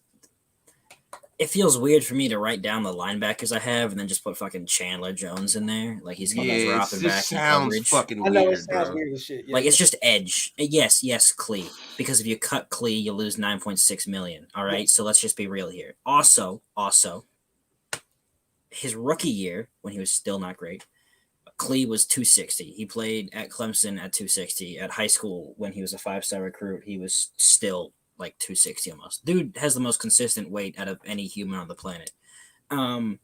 it feels weird for me to write down the linebackers I have and then just put fucking Chandler Jones in there. Like he's going to drop it back. Sounds fucking weird. I know it sounds weird as shit. Yeah, it's just edge. Yes, Klee. Because if you cut Klee, you lose $9.6 million. All right, so let's just be real here. Also, his rookie year when he was still not great. Klee was 260. He played at Clemson at 260. At high school, when he was a 5-star recruit, he was still like 260 almost. Dude has the most consistent weight out of any human on the planet. So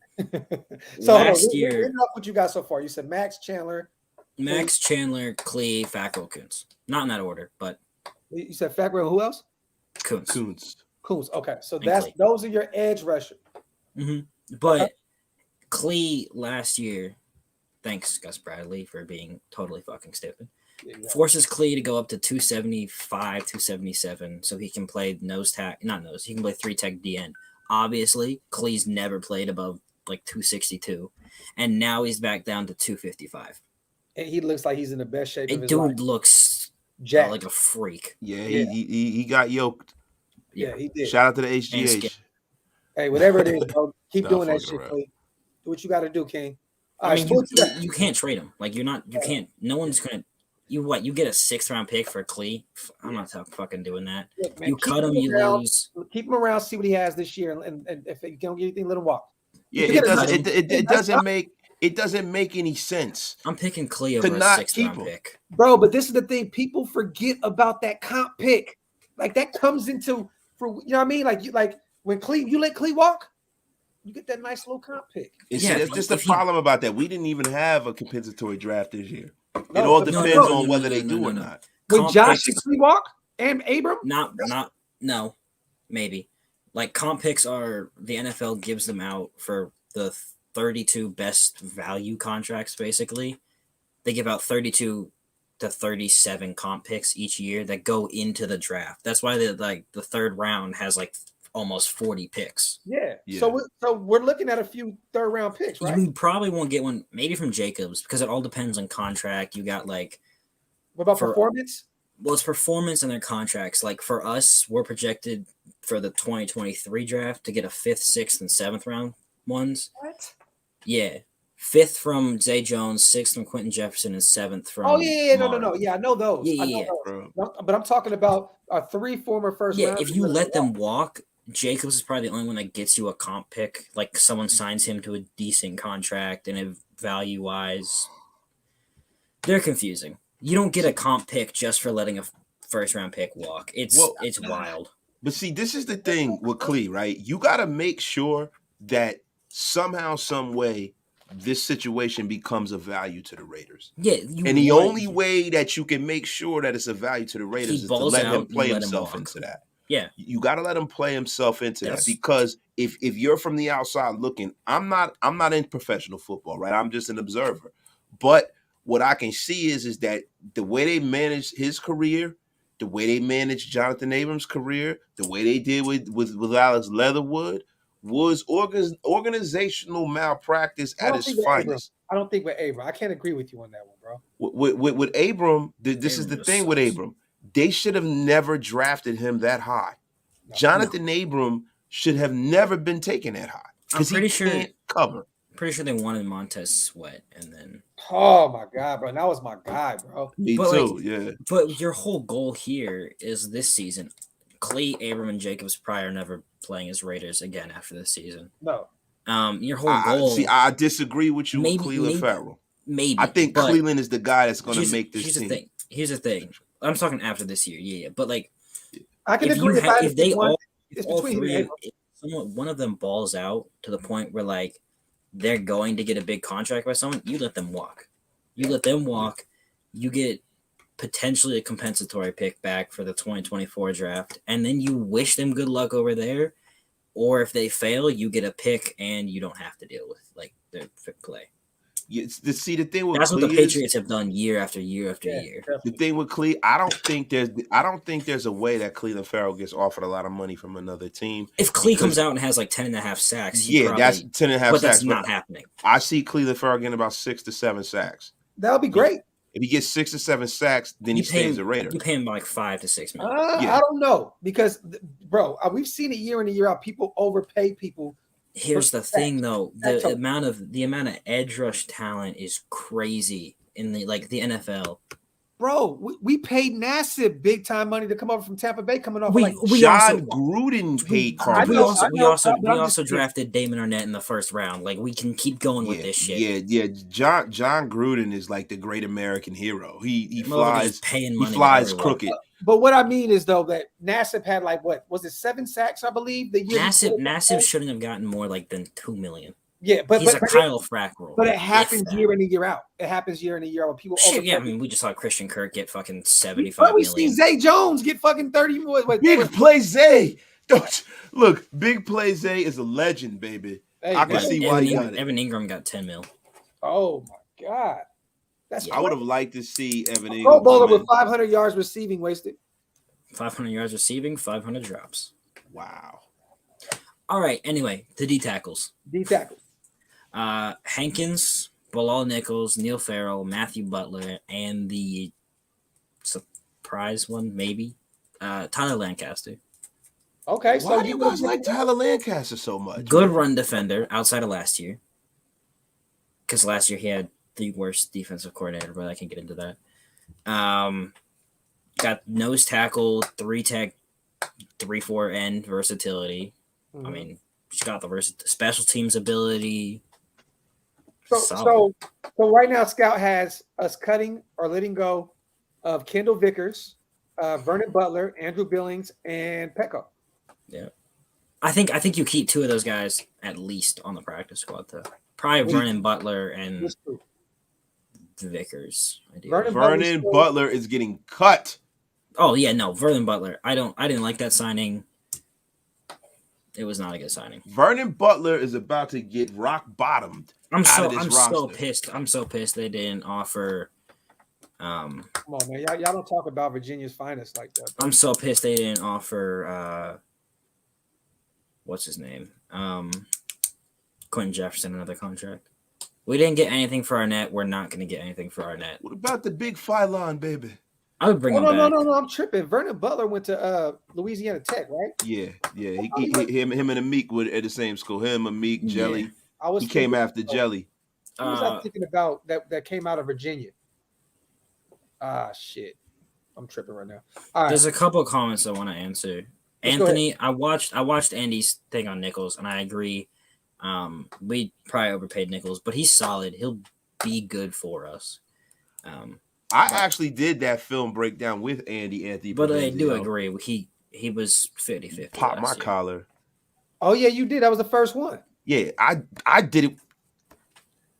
last year, what you got so far? You said Max Chandler, Klee, Fackrell, Kuntz. Not in that order, but you said Fackrell. Who else? Kuntz. Okay, so those are your edge rusher. Mm-hmm. But Klee last year. Thanks, Gus Bradley, for being totally fucking stupid. Forces Klee to go up to 275, 277, so he can play he can play 3-tech DN. Obviously, Klee's never played above like 262, and now he's back down to 255. And he looks like he's in the best shape of his life. life. Dude looks like a freak. Yeah, he got yoked. Yeah, he did. Shout out to the HGH. Hey, whatever it is, bro, keep doing that shit, Klee. Do what you got to do, King. I mean, you can't trade him. Like, you can't. No one's gonna. You get a 6th round pick for Klee? I'm not fucking doing that. Look, man, you cut him, you lose. Keep him around, see what he has this year, and if you don't get anything, let him walk. Yeah, it doesn't make any sense. I'm picking Klee over a 6th round pick, bro. But this is the thing: people forget about that comp pick. Like that comes into you know what I mean? Like when you let Klee walk. You get that nice little comp pick. That's just the problem about that. We didn't even have a compensatory draft this year. It all depends on whether they do or not. Would Josh and Klee walk and Abram? No, maybe. Like comp picks are the NFL gives them out for the 32 best value contracts. Basically, they give out 32 to 37 comp picks each year that go into the draft. That's why the 3rd round has like almost 40 picks. Yeah. So we're looking at a few 3rd round picks, right? You probably won't get one, maybe from Jacobs, because it all depends on contract. You got what about performance? Well, it's performance and their contracts. Like for us, we're projected for the 2023 draft to get a 5th, 6th, and 7th round ones. What? Yeah. 5th from Zay Jones, 6th from Quentin Jefferson, and 7th from. Oh yeah, no. Yeah, I know those. Yeah. But I'm talking about 3 former first. Yeah, if you let them walk. Jacobs is probably the only one that gets you a comp pick. Like someone signs him to a decent contract, and if value-wise, they're confusing. You don't get a comp pick just for letting a 1st round pick walk. It's wild. But see, this is the thing with Klee, right? You got to make sure that somehow, some way, this situation becomes a value to the Raiders. Yeah, only way that you can make sure that it's a value to the Raiders is to let him play himself into that. Yeah. You got to let him play himself into that, That's- because if you're from the outside looking, I'm not in professional football, right? I'm just an observer. But what I can see is that the way they managed his career, the way they managed Jonathan Abrams' career, the way they did with Alex Leatherwood was organizational malpractice I at don't its think with Abram. finest. I don't think with Abram. I can't agree with you on that one, bro. With Abram, this is Abram the just thing with sucks. Abram. They should have never drafted him that high. No. Jonathan Abram should have never been taken that high I'm because he pretty sure. can't cover. Pretty sure they wanted Montez Sweat, and then. Oh my god, bro! That was my guy, bro. Me But, too. like, Yeah. But your whole goal here is this season. Clay, Abram, and Jacobs Pryor never playing as Raiders again after this season. No. Your whole goal. I disagree with you with Maybe- Cleveland maybe- Farrell. Maybe I think but Cleveland is the guy that's going to here's- make this here's team. The thing. Here's the thing. I'm talking after this year. Yeah. But like, I can if agree you if if they all, it's all between him three, and if one of them balls out to the point where like they're going to get a big contract by someone, you let them walk. You let them walk. You get potentially a compensatory pick back for the 2024 draft, and then you wish them good luck over there. Or if they fail, you get a pick and you don't have to deal with like their play. See, the thing with That's what the Cleveland Patriots have done year after year after year. The thing with Cleveland, I don't think there's a way that Cleveland Farrell gets offered a lot of money from another team. If Clee comes out and has like 10.5 sacks, That's 10.5 but sacks. that's not happening. I see Cleveland Farrell getting about 6 to 7 sacks. That would be great. If he gets 6 to 7 sacks, then he stays a Raider. You pay him like 5 to 6 million. I don't know because, bro, we've seen it year in and year out. People overpay people. Here's the thing, though: the That's amount of edge rush talent is crazy in the NFL. Bro, we paid Nassib big time money to come over from Tampa Bay, coming off We John Gruden paid Carl. We I'm also just- drafted Damon Arnett in the first round. Like we can keep going with this shit. Yeah. John Gruden is like the great American hero. He Motherfucker's flies paying he money flies everywhere. crooked. But what I mean is though that Nassib had like what was it 7 sacks, I believe, the year. Nassib shouldn't have gotten more like than $2 million. Yeah, but He's a Kyle Frack role. But it happens year in and year out. It happens year in and year out when people. Shit, yeah, I overpay. mean, we just saw Christian Kirk get fucking 75 But we million. see Zay Jones get fucking 30 more. Big Play Zay. Look, Big Play Zay is a legend, baby. Hey, I can man. see why he got it. Evan Ingram got 10 mil. Oh my god, that's I would have liked to see Evan Pro Ingram. Bowler come in. with 500 yards receiving wasted. 500 yards receiving, 500 drops. Wow. All right, anyway, the D tackles. D tackle. Hankins, Bilal Nichols, Neil Farrell, Matthew Butler, and the surprise one, maybe, Tyler Lancaster. Okay, so Why do you guys like Tyler Lancaster so much? Good run defender outside of last year. Because last year he had the worst defensive coordinator, but I can get into that. Got nose tackle, 3-tech, 3-4 end versatility. Mhm. I mean, she's got the special teams ability. So right now, Scout has us cutting or letting go of Kendall Vickers, Vernon Butler, Andrew Billings, and Pecco. Yeah, I think you keep 2 of those guys at least on the practice squad, though. Probably Vernon Butler and Vickers. Vernon Butler is getting cut. Oh yeah, no, Vernon Butler. I didn't like that signing. It was not a good signing. Vernon Butler is about to get rock bottomed. I'm so roster. pissed. I'm so pissed they didn't offer. Come on, man, y'all don't talk about Virginia's finest like that. I'm so pissed they didn't offer. What's his name? Quentin Jefferson another contract. We didn't get anything for Arnett. We're not going to get anything for Arnett. What about the big Phylon, baby? I would bring him back. No, I'm tripping. Vernon Butler went to Louisiana Tech, right? Yeah. Him and Amik were at the same school. Him, Amik, Jelly. He came after Jelly. Who was I thinking about that came out of Virginia? Shit. I'm tripping right now. All right. There's a couple of comments I want to answer. Anthony, I watched Andy's thing on Nichols, and I agree. We probably overpaid Nichols, but he's solid. He'll be good for us. I actually did that film breakdown with Anthony. But I do agree. He was 50-50. Pop my collar. Oh yeah, you did. That was the first one. Yeah, I did it.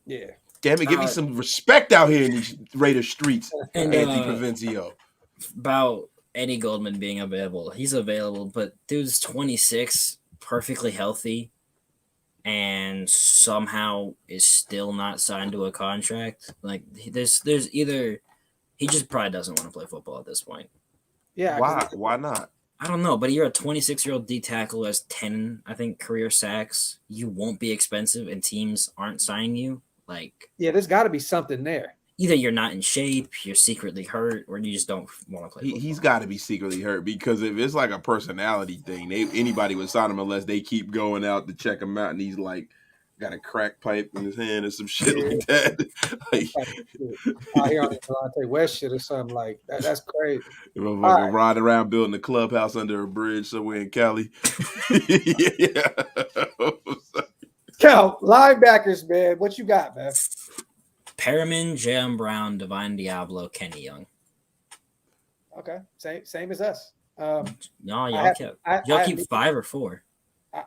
Yeah. Damn it, give me some respect out here in these Raider streets. And Anthony Provencio. About Eddie Goldman being available. He's available, but dude's 26, perfectly healthy, and somehow is still not signed to a contract. Like there's either he just probably doesn't want to play football at this point. Yeah, Why? Why not? I don't know, but you're a 26-year-old D tackle who has 10, I think, career sacks. You won't be expensive, and teams aren't signing you. Like, yeah, there's got to be something there. either you're not in shape, you're secretly hurt, or you just don't want to play football. He's got to be secretly hurt because if it's like a personality thing, anybody would sign him unless they keep going out to check him out, and he's like got a crack pipe in his hand or some shit like that. Like, Out here on the Delonte West shit or something like that. That's crazy. Motherfucker ride around building a clubhouse under a bridge somewhere in Cali. Yeah. Cal, linebackers, man. What you got, man? Perriman, Jam Brown, Divine Diablo, Kenny Young. Okay, same as us. No, y'all keep 5 or 4.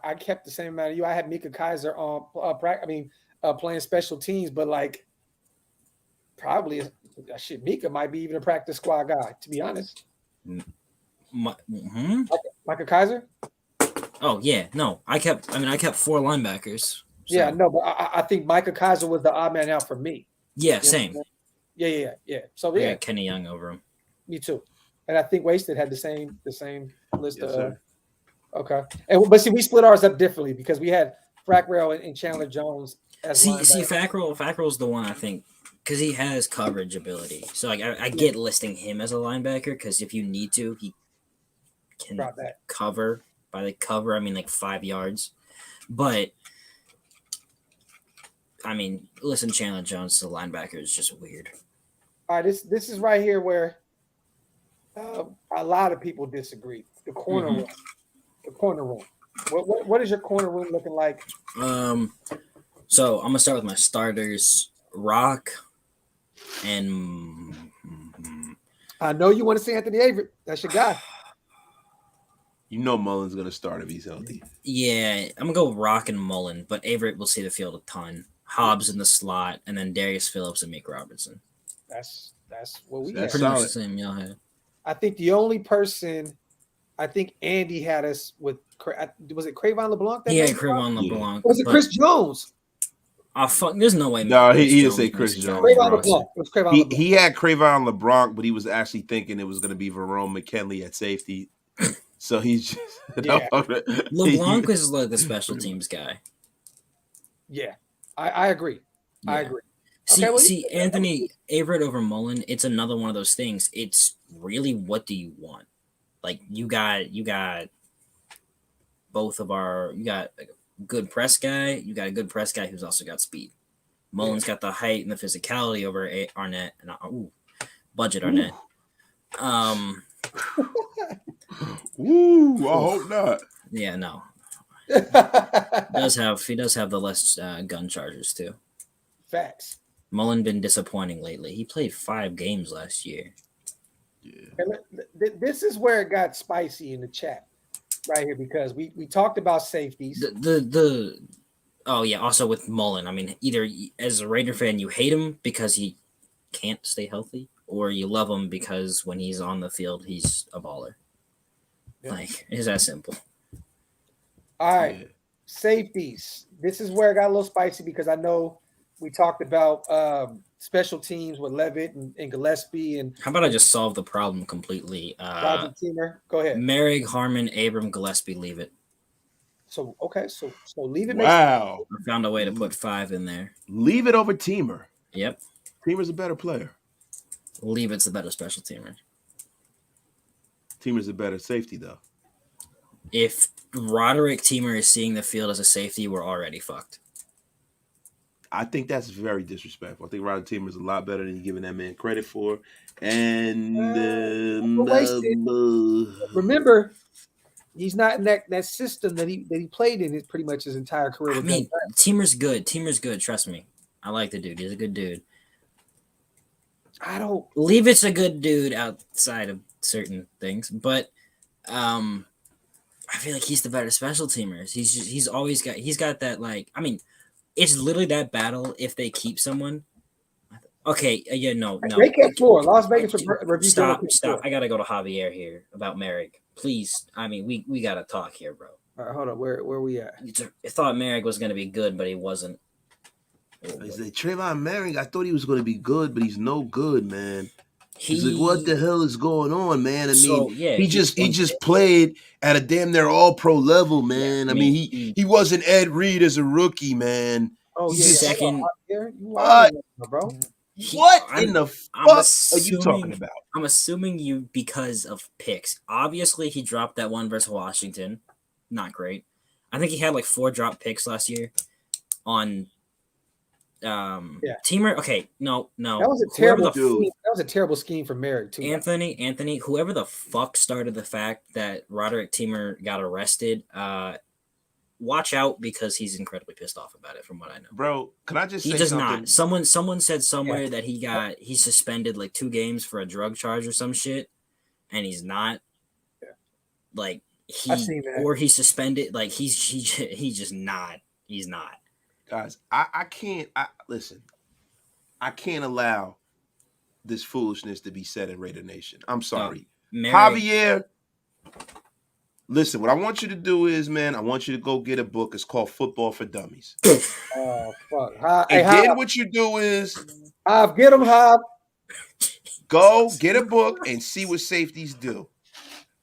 I kept the same amount of you. I had Mika Kaiser on playing special teams, but like probably shit. Mika might be even a practice squad guy, to be honest. Mika Kaiser. Oh yeah, no. I kept 4 linebackers. So. Yeah, no, but I think Micah Kaiser was the odd man out for me. Yeah, same. Yeah. So I yeah, got Kenny Young over him. Me too. And I think Wasted had the same list. Yes, sir. Okay, but see, we split ours up differently because we had Frackrell and Chandler Jones as see Fackrell's the one I think because he has coverage ability. So like I get listing him as a linebacker because if you need to, he can cover. By the cover, I mean like 5 yards. But I mean, listen, Chandler Jones to linebacker is just weird. All right, this is right here where a lot of people disagree. The corner room. The corner room. What is your corner room looking like? So I'm gonna start with my starters. Rock and I know you want to say Anthony Averett. That's your guy. You know Mullen's gonna start if he's healthy. Yeah, I'm gonna go with Rock and Mullen, but Averett will see the field a ton. Hobbs in the slot, and then Darius Phillips and Meek Robertson. That's what we That's had. Pretty much the same y'all had. I think the only person, I think Andy had us with, was it Crayvon LeBlanc? Yeah, Crayvon LeBlanc. Or was it Chris Jones? Oh, fuck. There's no way. No, he didn't say Chris Jones. Crayvon LeBlanc. It was Crayvon LeBlanc. He had Crayvon LeBlanc, but he was actually thinking it was going to be Verone McKinley at safety. So he's just... Yeah. LeBlanc was like the special teams guy. Yeah, I agree. Yeah. I agree. See, Anthony Averett over Mullen, it's another one of those things. It's really what do you want? Like you got both of our you got a good press guy, you got a good press guy who's also got speed. Mullen's got the height and the physicality over Arnett and budget Arnett. Ooh, I hope not. Yeah, no. He does have the less gun charges too. Facts. Mullen been disappointing lately. He played 5 games last year. Yeah. This is where it got spicy in the chat right here because we talked about safeties. Also with Mullen, I mean, either as a Raider fan you hate him because he can't stay healthy, or you love him because when he's on the field he's a baller. Yeah. Like it's that simple. All right, safeties. This is where it got a little spicy because I know we talked about special teams with Levitt and Gillespie and. How about I just solve the problem completely? Roger Teamer, go ahead. Merrick, Harmon, Abram, Gillespie, leave it. So leave it. Wow, I found a way to put 5 in there. Leave it over Teamer. Yep, Teamer's a better player. Leave it's the better special teamer. Teamer's a better safety though. If Roderick Teamer is seeing the field as a safety, we're already fucked. I think that's very disrespectful. I think Roderick Teamer is a lot better than you're giving that man credit for. And remember, he's not in that system that he played in pretty much his entire career. I mean, Teamer's good. Teamer's good. Trust me. I like the dude. He's a good dude. I don't. Leavitt's a good dude outside of certain things, but I feel like he's the better special teamers. He's got that, like, I mean, it's literally that battle if they keep someone. Okay, yeah, no. They kept 4. Las Vegas review. Stop. I gotta go to Javier here about Merrick. Please. I mean, we gotta talk here, bro. All right, hold on. Where we at? I thought Merrick was gonna be good, but he wasn't. He's like, Trayvon Merrick, I thought he was going to be good, but he's no good, man. He's like, He what the hell is going on, man? I So, mean, yeah, he he's just played at a damn near all pro level, man. Yeah, I mean, he wasn't Ed Reed as a rookie, man. Oh He's yeah, just second. You What? bro. What I'm- in the I'm fuck are you talking assuming- about? I'm assuming you because of picks. Obviously, he dropped that one versus Washington. Not great. I think he had like 4 drop picks last year on Teamer. Okay, no. That was a Whoever terrible the scheme. That was a terrible scheme for Merrick too. Anthony, whoever the fuck started the fact that Roderick Teamer got arrested, watch out because he's incredibly pissed off about it from what I know. Bro, can I just He say does something? not. Someone said somewhere that he's suspended like 2 games for a drug charge or some shit, and he's not. Yeah. Like I've seen that. or he's suspended. Like he's just not. He's not. Guys, I can't listen. I can't allow this foolishness to be said in Raider Nation. I'm sorry. Javier, listen, what I want you to do is, man, I want you to go get a book. It's called Football for Dummies. Oh fuck! And then what you do is get him, Hob. Go get a book and see what safeties do.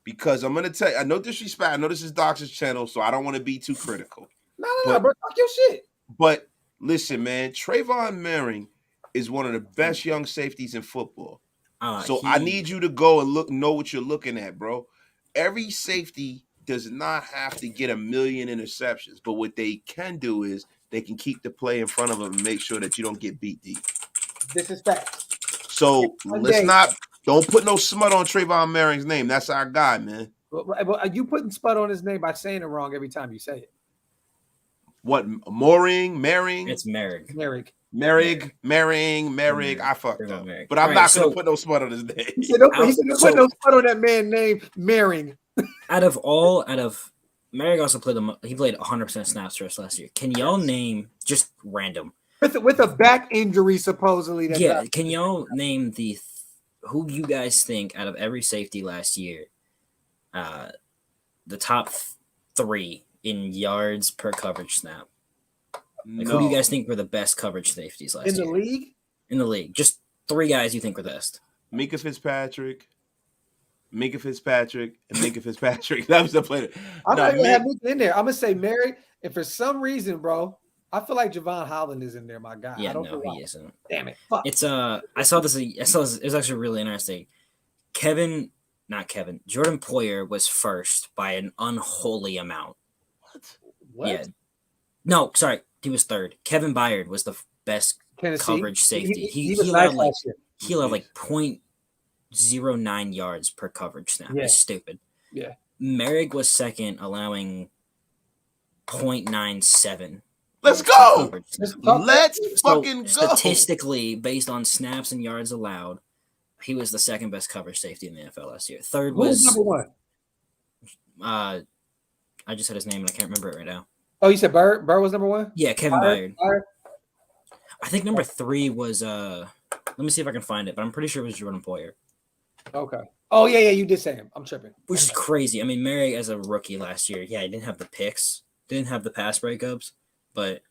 Because I'm gonna tell you, I know disrespect. I know this is Doc's channel, so I don't want to be too critical. No, bro, talk your shit. But listen, man, Trayvon Merrick is one of the best young safeties in football. I need you to go and know what you're looking at, bro. Every safety does not have to get 1 million interceptions, but what they can do is they can keep the play in front of them and make sure that you don't get beat deep. This is facts. So don't put no smut on Trayvon Merrick's name. That's our guy, man. Well, you putting spud on his name by saying it wrong every time you say it. What Merring? It's Merrick. Merrick. I fucked up. Merrick. But I'm not gonna put no smut on his name. He said, don't put no spud on that man named Merring. Out of Merrick also played 100% snaps for us last year. Can y'all name just random with a back injury supposedly? Can y'all name who you guys think out of every safety last year, the top 3 in yards per coverage snap? Like, who do you guys think were the best coverage safeties last year? In the league. Just 3 guys you think were the best. Minka Fitzpatrick, and Minka Fitzpatrick. That was the player. I'm not gonna have Minka in there. I'm gonna say Merrick, and for some reason, bro, I feel like Javon Holland is in there, my guy. Yeah, no, he isn't. Damn it. Fuck. It's I saw this. It was actually really interesting. Jordan Poyer was first by an unholy amount. What? Yeah. No, sorry. He was 3rd. Kevin Byard was the best coverage safety. He allowed like 0.09 yards per coverage snap. Yeah. It's stupid. Yeah. Merrick was 2nd, allowing 0.97. Let's go. Let's fucking go. Statistically, based on snaps and yards allowed, he was the 2nd best coverage safety in the NFL last year. 3rd was number 1. I just said his name and I can't remember it right now. Oh, you said Bird? Bird was number 1? Yeah, Kevin Byard. I think number 3 was let me see if I can find it, but I'm pretty sure it was Jordan Poyer. Okay. Oh yeah, you did say him. I'm tripping. Which is crazy. I mean, Merrick as a rookie last year, he didn't have the picks, didn't have the pass breakups, but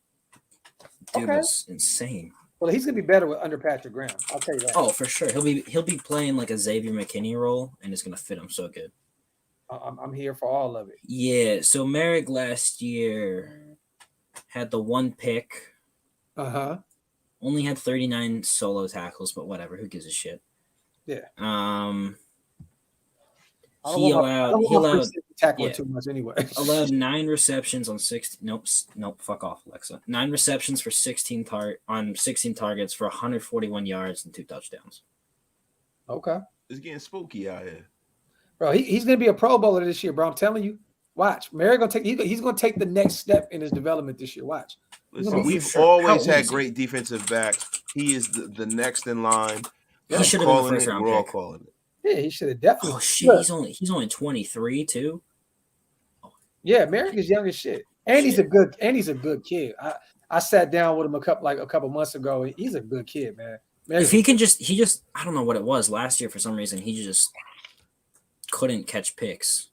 dude was insane. Well, he's gonna be better under Patrick Graham. I'll tell you that. Oh, for sure. He'll be playing like a Xavier McKinney role, and it's gonna fit him so good. I'm here for all of it. Yeah. So Merrick last year had the 1 pick. Only had 39 solo tackles, but whatever. Who gives a shit? Yeah. He allowed tackle too much anyway. Allowed 9 receptions on 16. Nope. Fuck off, Alexa. 9 receptions for 16 targets for 141 yards and 2 touchdowns. Okay. It's getting spooky out here. Bro, he's gonna be a Pro Bowler this year, bro. I'm telling you. Watch. Merrick he's gonna take the next step in his development this year. Watch. Listen, we've always had great defensive backs. He is the next in line. He should have been the first round pick. We're all pick. calling it. Yeah, he should have definitely. Oh shit, he's only 23 too. Yeah, Merrick is young as shit. And he's a good kid. I sat down with him a couple months ago, and he's a good kid, man. If he just I don't know what it was last year for some reason he just couldn't catch picks.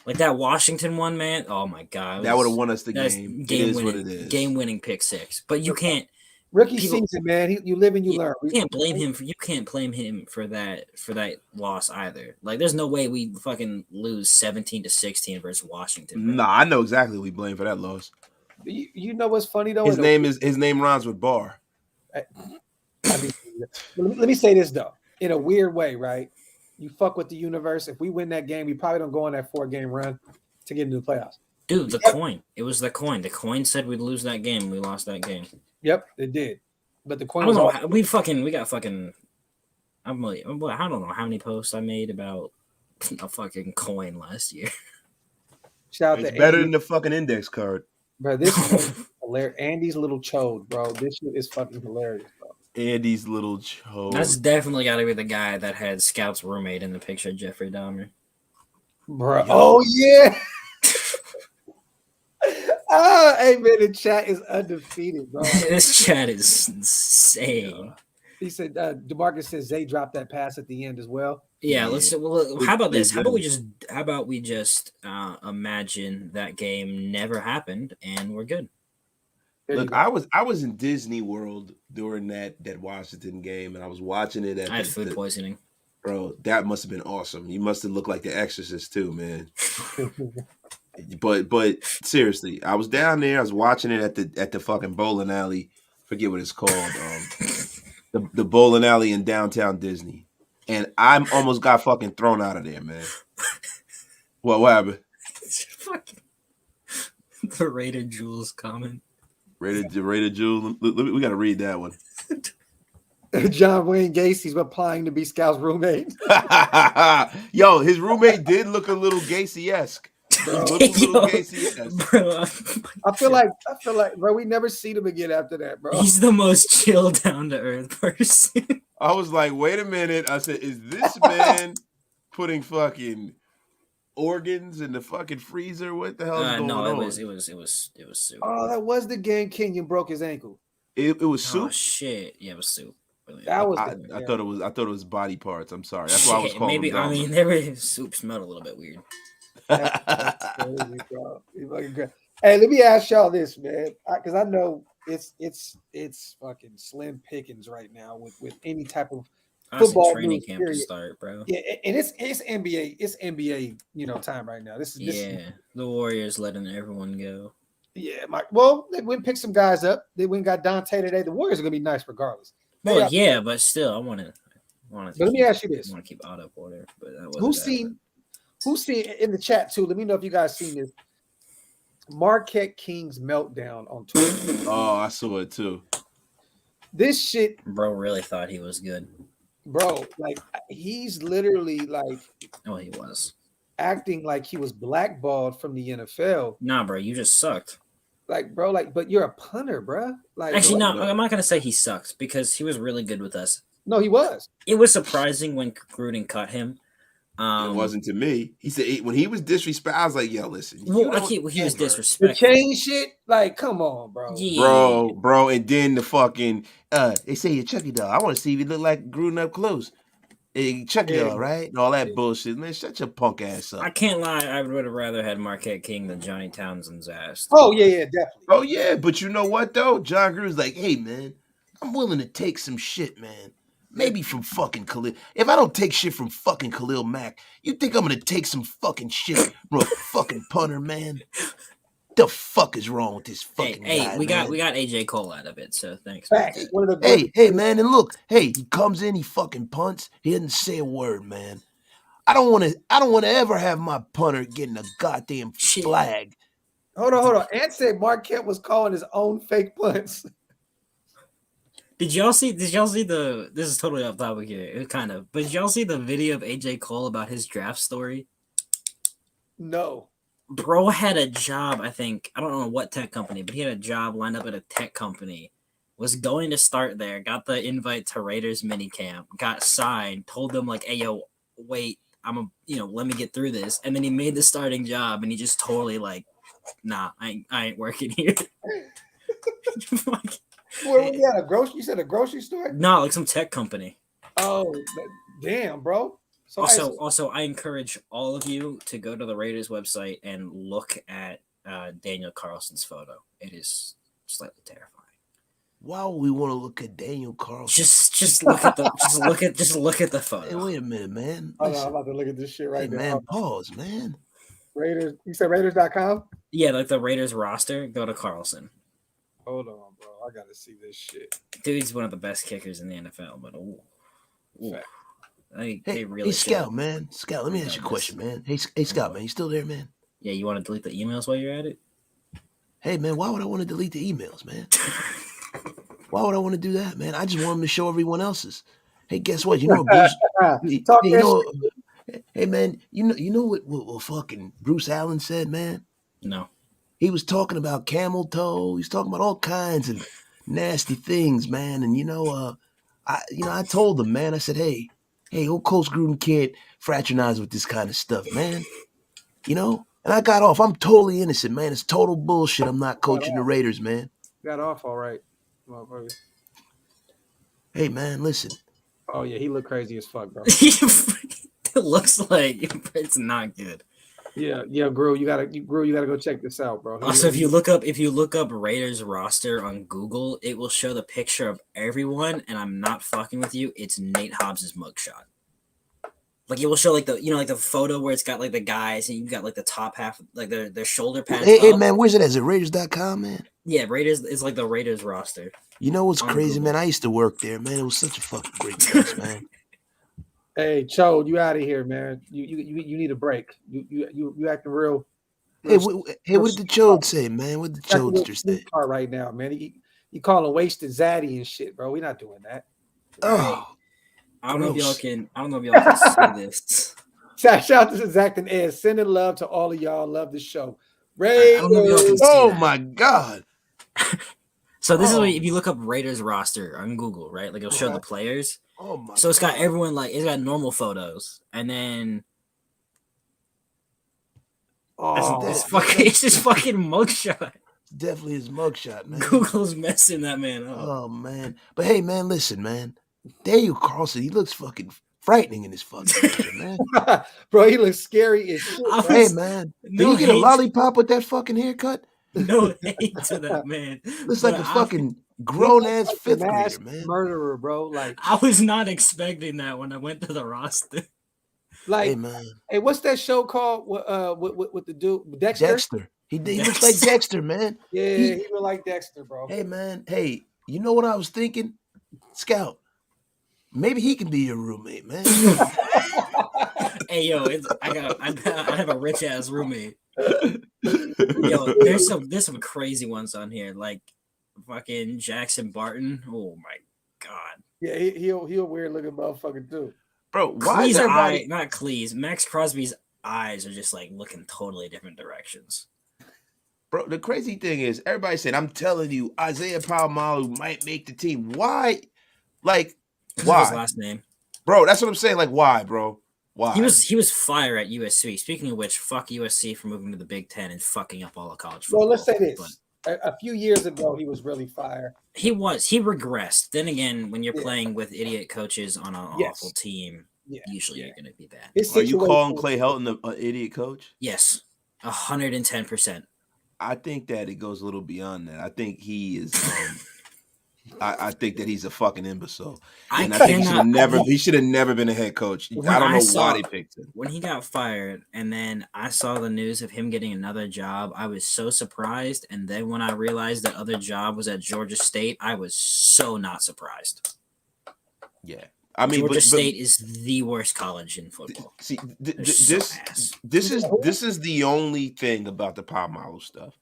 Like that Washington one, man. Oh my god, That would have won us the game. It is what it is. Game winning pick six. But you can't. Rookie season, man. You live and you learn. You can't blame him for that loss either. Like, there's no way we fucking lose 17-16 versus Washington. Bro. Nah, I know exactly who we blame for that loss. You know what's funny though? His name rhymes with bar. I mean, let me say this though. In a weird way, right? You fuck with the universe. If we win that game, we probably don't go on that 4-game run to get into the playoffs. Dude, the coin. It was the coin. The coin said we'd lose that game. We lost that game. Yep, it did. But the coin I don't was know. We got fucking. I don't know how many posts I made about a fucking coin last year. Shout out It's to better Andy. than the fucking index card. Bro, this is hilarious. Andy's little chode, bro. This shit is fucking hilarious, bro. Andy's little chode. That's definitely got to be the guy that had Scout's roommate in the picture, Jeffrey Dahmer. Bro, oh yeah. Hey man, the chat is undefeated, bro. This chat is insane. He said DeMarcus says Zay dropped that pass at the end as well. Yeah, how about this? How about we just imagine that game never happened and we're good. Look, I was in Disney World during that Washington game, and I was watching it. I had food poisoning. Bro, that must have been awesome. You must have looked like the Exorcist too, man. but seriously, I was down there. I was watching it at the fucking bowling alley. Forget what it's called. The bowling alley in downtown Disney, and I almost got fucking thrown out of there, man. What happened? The Raider Jules comment. Raider Jules. We got to read that one. John Wayne Gacy's applying to be Scout's roommate. Yo, his roommate did look a little Gacy-esque. Bro, I feel like, bro, we never see him again after that, bro. He's the most chill, down to earth person. I was like, wait a minute. I said, is this man putting fucking organs in the fucking freezer? What the hell is going on? No, it was soup. Oh, that was the game Kenyon broke his ankle. It was soup. Oh shit, yeah, it was soup. That was. I thought it was body parts. I'm sorry. That's why I was calling. Maybe I mean, there was soup smelled a little bit weird. That's crazy, bro. Hey, let me ask y'all this, man, because I know it's fucking slim pickings right now with any type of football training camp to start, bro. Yeah, and it's NBA, time right now. This the Warriors letting everyone go. Yeah, well, they went and pick some guys up. They went and got Dante today. The Warriors are gonna be nice regardless. Well, yeah, but still, I want to. But let me ask you this: I want to keep out of order, but who's seen in the chat too? Let me know if you guys seen this. Marquette King's meltdown on Twitter. Oh, I saw it too. This shit, bro, really thought he was good, bro. Like he's literally like, oh, he was acting like he was blackballed from the NFL. Nah, bro, you just sucked. Like, bro, but you're a punter, bro. Like, actually, no, I'm not gonna say he sucked because he was really good with us. No, he was. It was surprising when Gruden cut him. It wasn't to me. He said when he was disrespectful, I was like, "Yo, listen." He was disrespectful. The chain shit, like, come on, bro. Yeah. Bro, and then the fucking they say you're Chucky doll. I want to see if you look like Gruden up close. Hey, Chucky doll, right? And all that bullshit, man. Shut your punk ass up. I can't lie. I would have rather had Marquette King than Johnny Townsend's ass. Oh yeah, definitely. Oh yeah, but you know what though? John Gruden's like, hey man, I'm willing to take some shit, man. Maybe from fucking Khalil. If I don't take shit from fucking Khalil Mack, you think I'm gonna take some fucking shit from a fucking punter, man? The fuck is wrong with this fucking guy? Hey, we got AJ Cole out of it, so thanks. Facts. Hey, man, and look, he comes in, he fucking punts, he doesn't say a word, man. I don't want to ever have my punter getting a goddamn flag. Hold on. Ant said Marquette was calling his own fake punts. Did y'all see the? This is totally off topic here, kind of. But did y'all see the video of AJ Cole about his draft story? No. Bro had a job, I think. I don't know what tech company, but he had a job lined up at a tech company. Was going to start there. Got the invite to Raiders minicamp. Got signed. Told them like, "Hey, yo, wait, let me get through this." And then he made the starting job, and he just totally like, "Nah, I ain't working here." Where we at? A grocery? You said a grocery store? No, like some tech company. Oh, damn, bro. So Also, I encourage all of you to go to the Raiders website and look at Daniel Carlson's photo. It is slightly terrifying. Why would we want to look at Daniel Carlson? Just look at the look at the photo. Hey, wait a minute, man. hold on, Listen. I'm about to look at this shit right Hey, now. man, pause, man. Raiders. You said Raiders.com? Yeah, like the Raiders roster. Go to Carlson. Hold on, bro. I gotta see this shit. Dude's one of the best kickers in the NFL. But Fact. they really. Scout, man. Scout, let me ask you a question, man. Hey, Scout, man, you still there, man? Yeah, you want to delete the emails while you're at it? Hey, man, why would I want to delete the emails, man? Why would I want to do that, man? I just want them to show everyone else's. Hey, guess what? You know what Bruce? Hey, man, you know what fucking Bruce Allen said, man? No. He was talking about camel toe. He's talking about all kinds of nasty things, man. And I told him, man. I said, hey, old Coach Gruden can't fraternize with this kind of stuff, man. You know. And I got off. I'm totally innocent, man. It's total bullshit. I'm not coaching the Raiders, man. Got off all right, motherfucker. Hey, man, listen. Oh yeah, he looked crazy as fuck, bro. It looks like it's not good. Yeah, Gru, you gotta go check this out, bro. Also, if you look up Raiders roster on Google, it will show the picture of everyone, and I'm not fucking with you. It's Nate Hobbs' mugshot. Like it will show like the photo where it's got like the guys and you got like the top half, like their shoulder pads. Hey, man, where's it? Is it Raiders.com, man? Yeah, Raiders. It's like the Raiders roster. You know what's crazy, Google. Man? I used to work there, man. It was such a fucking great place, man. Hey, Chode, you out of here, man. You need a break. You acting real. Hey, what did the Chode say, man? What did the Chodester say? Right now, man. You calling wasted Zaddy and shit, bro. We're not doing that. Oh. I don't know if y'all can see this. Shout out to Zach and Ed. Sending love to all of y'all. Love the show. Raiders. Oh my God. So this is what, if you look up Raiders roster on Google, right? Like it'll show the players. Oh my. So it's got everyone like it's got normal photos, and then it's just fucking mugshot. Definitely his mugshot, man. Google's messing that man up. Oh man, but hey, man, listen, man. Daniel Carlson, he looks fucking frightening in his fucking picture, man. Bro, he looks scary as shit. Hey, man, did he get a lollipop with that fucking haircut? No hate to that man. Looks like a fucking grown ass fifth grader, man. Murderer, bro. Like I was not expecting that when I went to the roster. Like, hey, man. Hey, what's that show called? With the dude Dexter? He looks like Dexter, man. Yeah, he look like Dexter, bro. Hey, man. Hey, you know what I was thinking, Scout? Maybe he can be your roommate, man. Hey, yo, I have a rich ass roommate. Yo, there's some crazy ones on here, like fucking Jackson Barton. Oh my God. Yeah, he'll weird looking motherfucker too. Bro, why is everybody not Cleese? Max Crosby's eyes are just like looking totally different directions. Bro, the crazy thing is everybody said, I'm telling you, Isaiah Palomalu might make the team. Why? Like, why? His last name. Bro, that's what I'm saying. Like, why, bro? Why? He was fire at USC. Speaking of which, fuck USC for moving to the Big Ten and fucking up all of college football. Well, let's say this. A few years ago, he was really fire. He regressed. Then again, when you're playing with idiot coaches on an awful team, usually you're going to be bad. Are you calling Clay Helton an idiot coach? Yes, 110%. I think that it goes a little beyond that. I think he is. I think that he's a fucking imbecile, and I think he should have never been a head coach. I don't know why they picked him. When he got fired, and then I saw the news of him getting another job, I was so surprised. And then when I realized that other job was at Georgia State, I was so not surprised. Yeah, I mean, Georgia State is the worst college in football. See, this is the only thing about the Palomalu stuff.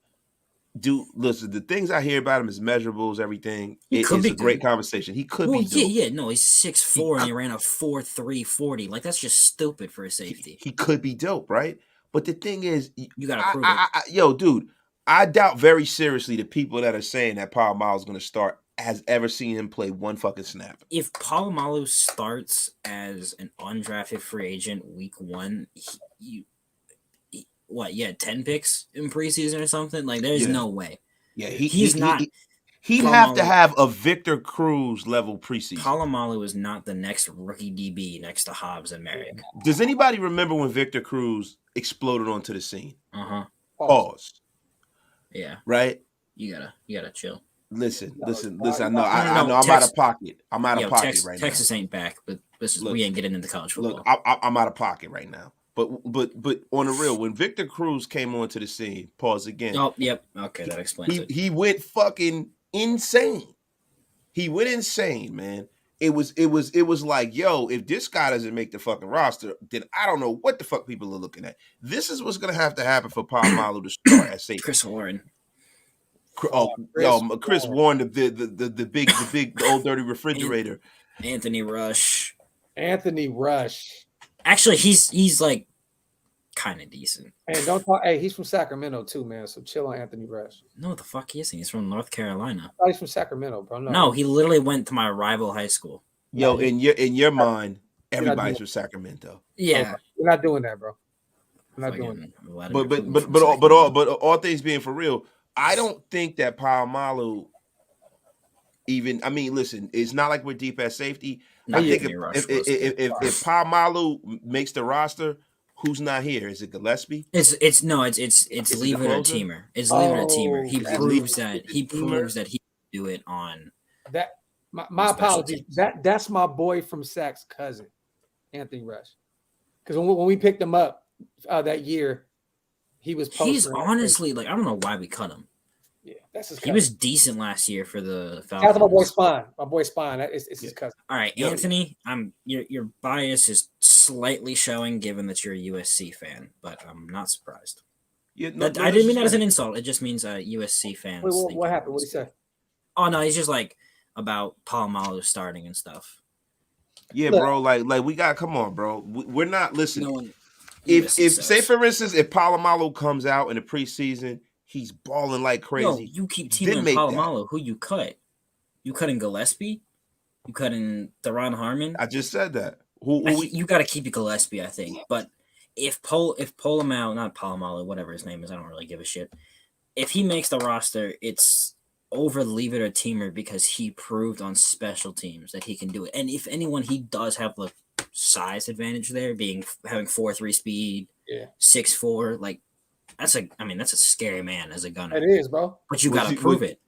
Listen, the things I hear about him is measurables, everything. It is a great conversation. He could be dope. No, he's 6'4" and he ran a 4.3 40. Like, that's just stupid for a safety. He could be dope, right? But the thing is, you gotta prove it. Yo, dude, I doubt very seriously the people that are saying that Palomalu is going to start has ever seen him play one fucking snap. If Palomalu starts as an undrafted free agent week 1, he 10 picks in preseason or something? Like, there's no way. Yeah, he's not. He'd have to have a Victor Cruz level preseason. Palomalu is not the next rookie DB next to Hobbs and Merrick. Does anybody remember when Victor Cruz exploded onto the scene? Pause. Yeah. Right? You gotta chill. Listen. I know I'm out of pocket. I'm out of pocket right now. Texas ain't back, but we ain't getting into college football. Look, I'm out of pocket right now. But on the real, when Victor Cruz came onto the scene, pause again. Oh, yep. Okay, that explains it. He went fucking insane. He went insane, man. It was like, yo, if this guy doesn't make the fucking roster, then I don't know what the fuck people are looking at. This is what's gonna have to happen for Palomalu to start at safety. Chris Warren. Chris Warren, the big old dirty refrigerator. Anthony Rush. Actually, he's like kind of decent. Hey, don't talk. Hey, he's from Sacramento too, man. So chill on Anthony Rush. No, the fuck he isn't. He's from North Carolina. Oh, he's from Sacramento, bro. No, he literally went to my rival high school. Yo, in your mind, everybody's from Sacramento. Yeah, we're not doing that, bro. We're not doing that. But all things being for real, I don't think that Palomalu even. I mean, listen, it's not like we're deep at safety. I think if Palomalu makes the roster, who's not here? Is it Gillespie? It's Leave It or Teamer. It's Leave It or Teamer. He proves that he can do it on that. My apologies. That's my boy from Sac's cousin, Anthony Rush. Because when we picked him up that year, he was. He's honestly like, I don't know why we cut him. Yeah, that's his cousin. He was decent last year for the Falcons. That's my boy Spine. My boy Spine. It's his cousin. All right, Anthony. Your bias is slightly showing, given that you're a USC fan, but I'm not surprised. I didn't mean that as an insult. It just means USC fans. Wait, what happened? What did he say? Oh no, he's just like about Palomalu starting and stuff. Yeah, bro. Like we got. Come on, bro. We're not listening. If say for instance, if Palomalu comes out in the preseason, he's balling like crazy. No, you keep teaming Palomalu. Who you cut? You cutting Gillespie? You cutting Theron Harmon? I just said that. You got to keep Gillespie, I think. But if Palomalu, not Palomalu, whatever his name is, I don't really give a shit. If he makes the roster, it's over Leave It or Teamer because he proved on special teams that he can do it. And if anyone, he does have the size advantage there, having 4.3 speed, 6'4", like that's a scary man as a gunner. It is, bro. But you got to prove it.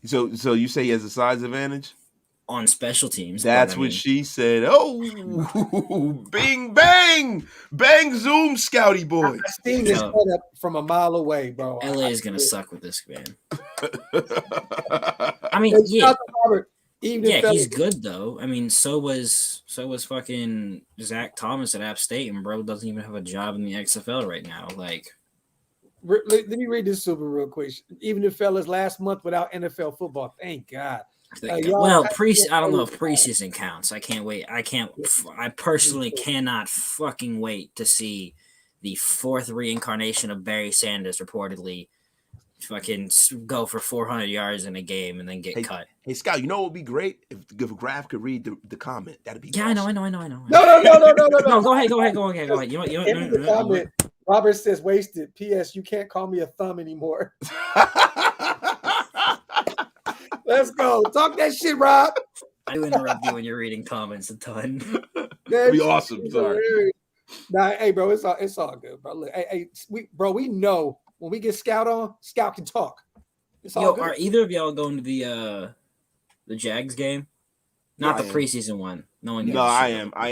So you say he has a size advantage on special teams? That's what she said. Oh, bing bang, bang zoom, Scouty boy. I seen this set up from a mile away, bro. LA is gonna suck with this man. I mean, he's good though. I mean, so was fucking Zach Thomas at App State, and bro doesn't even have a job in the XFL right now. Like, let me read this super real quick. Even the fellas last month without NFL football. Thank God. I don't know if preseason counts. I can't wait. I personally cannot fucking wait to see the fourth reincarnation of Barry Sanders reportedly fucking go for 400 yards in a game and then get cut. Hey, Scout, you know what would be great? If Graphk could read the comment. That'd be awesome. I know. No. No, go ahead. You know comment. Robert says wasted. P.S. You can't call me a thumb anymore. Let's go. Talk that shit, Rob. I do interrupt you when you're reading comments a ton. That'd be awesome. Sorry. Nah, hey, bro, it's all good, bro. Look, we know when we get Scout on, Scout can talk. It's all good. Are either of y'all going to the Jags game? Not the preseason one. No, I am. I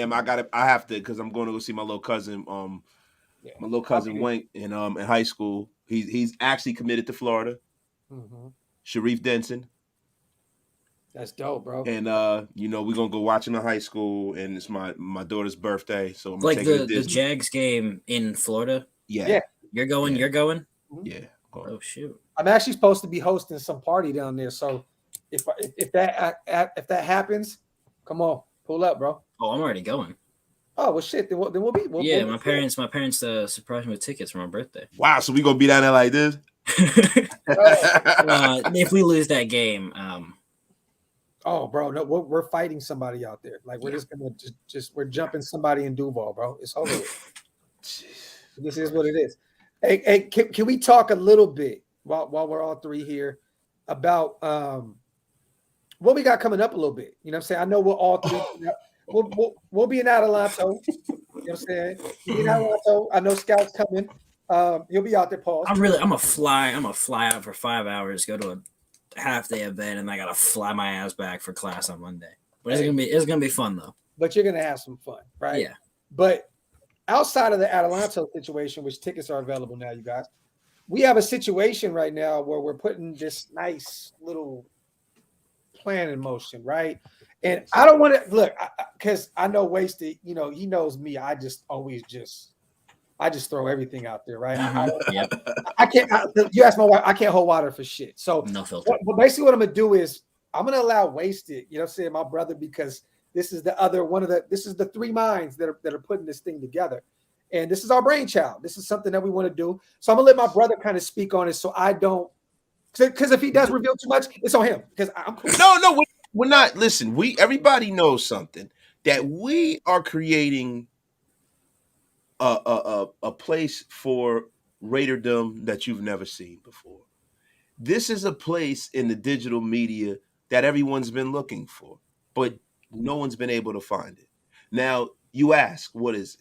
have to because I'm going to go see my little cousin. My little cousin Wink in high school. He's actually committed to Florida. Mm-hmm. Sharif Denson. That's dope, bro. And we're gonna go watch him in high school, and it's my daughter's birthday, so I'm like the Jags game in Florida. Yeah. You're going. You're going. Yeah. Oh shoot! I'm actually supposed to be hosting some party down there, so if that happens, come on, pull up, bro. Oh, I'm already going. Oh well, shit. Then we'll be. My parents surprised me with tickets for my birthday. Wow, so we gonna be down there like this? If we lose that game, oh, bro, no, we're fighting somebody out there. Like we're just gonna we're jumping somebody in Duval, bro. It's over. This is what it is. Hey, can we talk a little bit while we're all three here? about what we got coming up a little bit. You know what I'm saying? I know we're all three. We'll be in Adelanto. You know what I'm saying? We'll be in Adelanto. I know Scout's coming. He'll be out there, Paul. I'm gonna fly out for 5 hours, go to a half day event, and I gotta fly my ass back for class on Monday. But it's gonna be fun though. But you're gonna have some fun, right? Yeah. But outside of the Adelanto situation, which tickets are available now, you guys, we have a situation right now where we're putting this nice little plan in motion, right? And I don't want to look because I know Wasted, you know, he knows me. I just throw everything out there, right? I can't. You ask my wife, I can't hold water for shit. So no filter. But basically, what I'm gonna do is I'm gonna allow Wasted, you know, what I'm saying, my brother, because this is this is the three minds that are putting this thing together, and this is our brainchild. This is something that we want to do. So I'm gonna let my brother kind of speak on it, so I don't, because if he does reveal too much, it's on him. Because I'm cool. No, we're not. Listen, everybody knows something, that we are creating a place for Raiderdom that you've never seen before. This is a place in the digital media that everyone's been looking for, but no one's been able to find it. Now, you ask, what is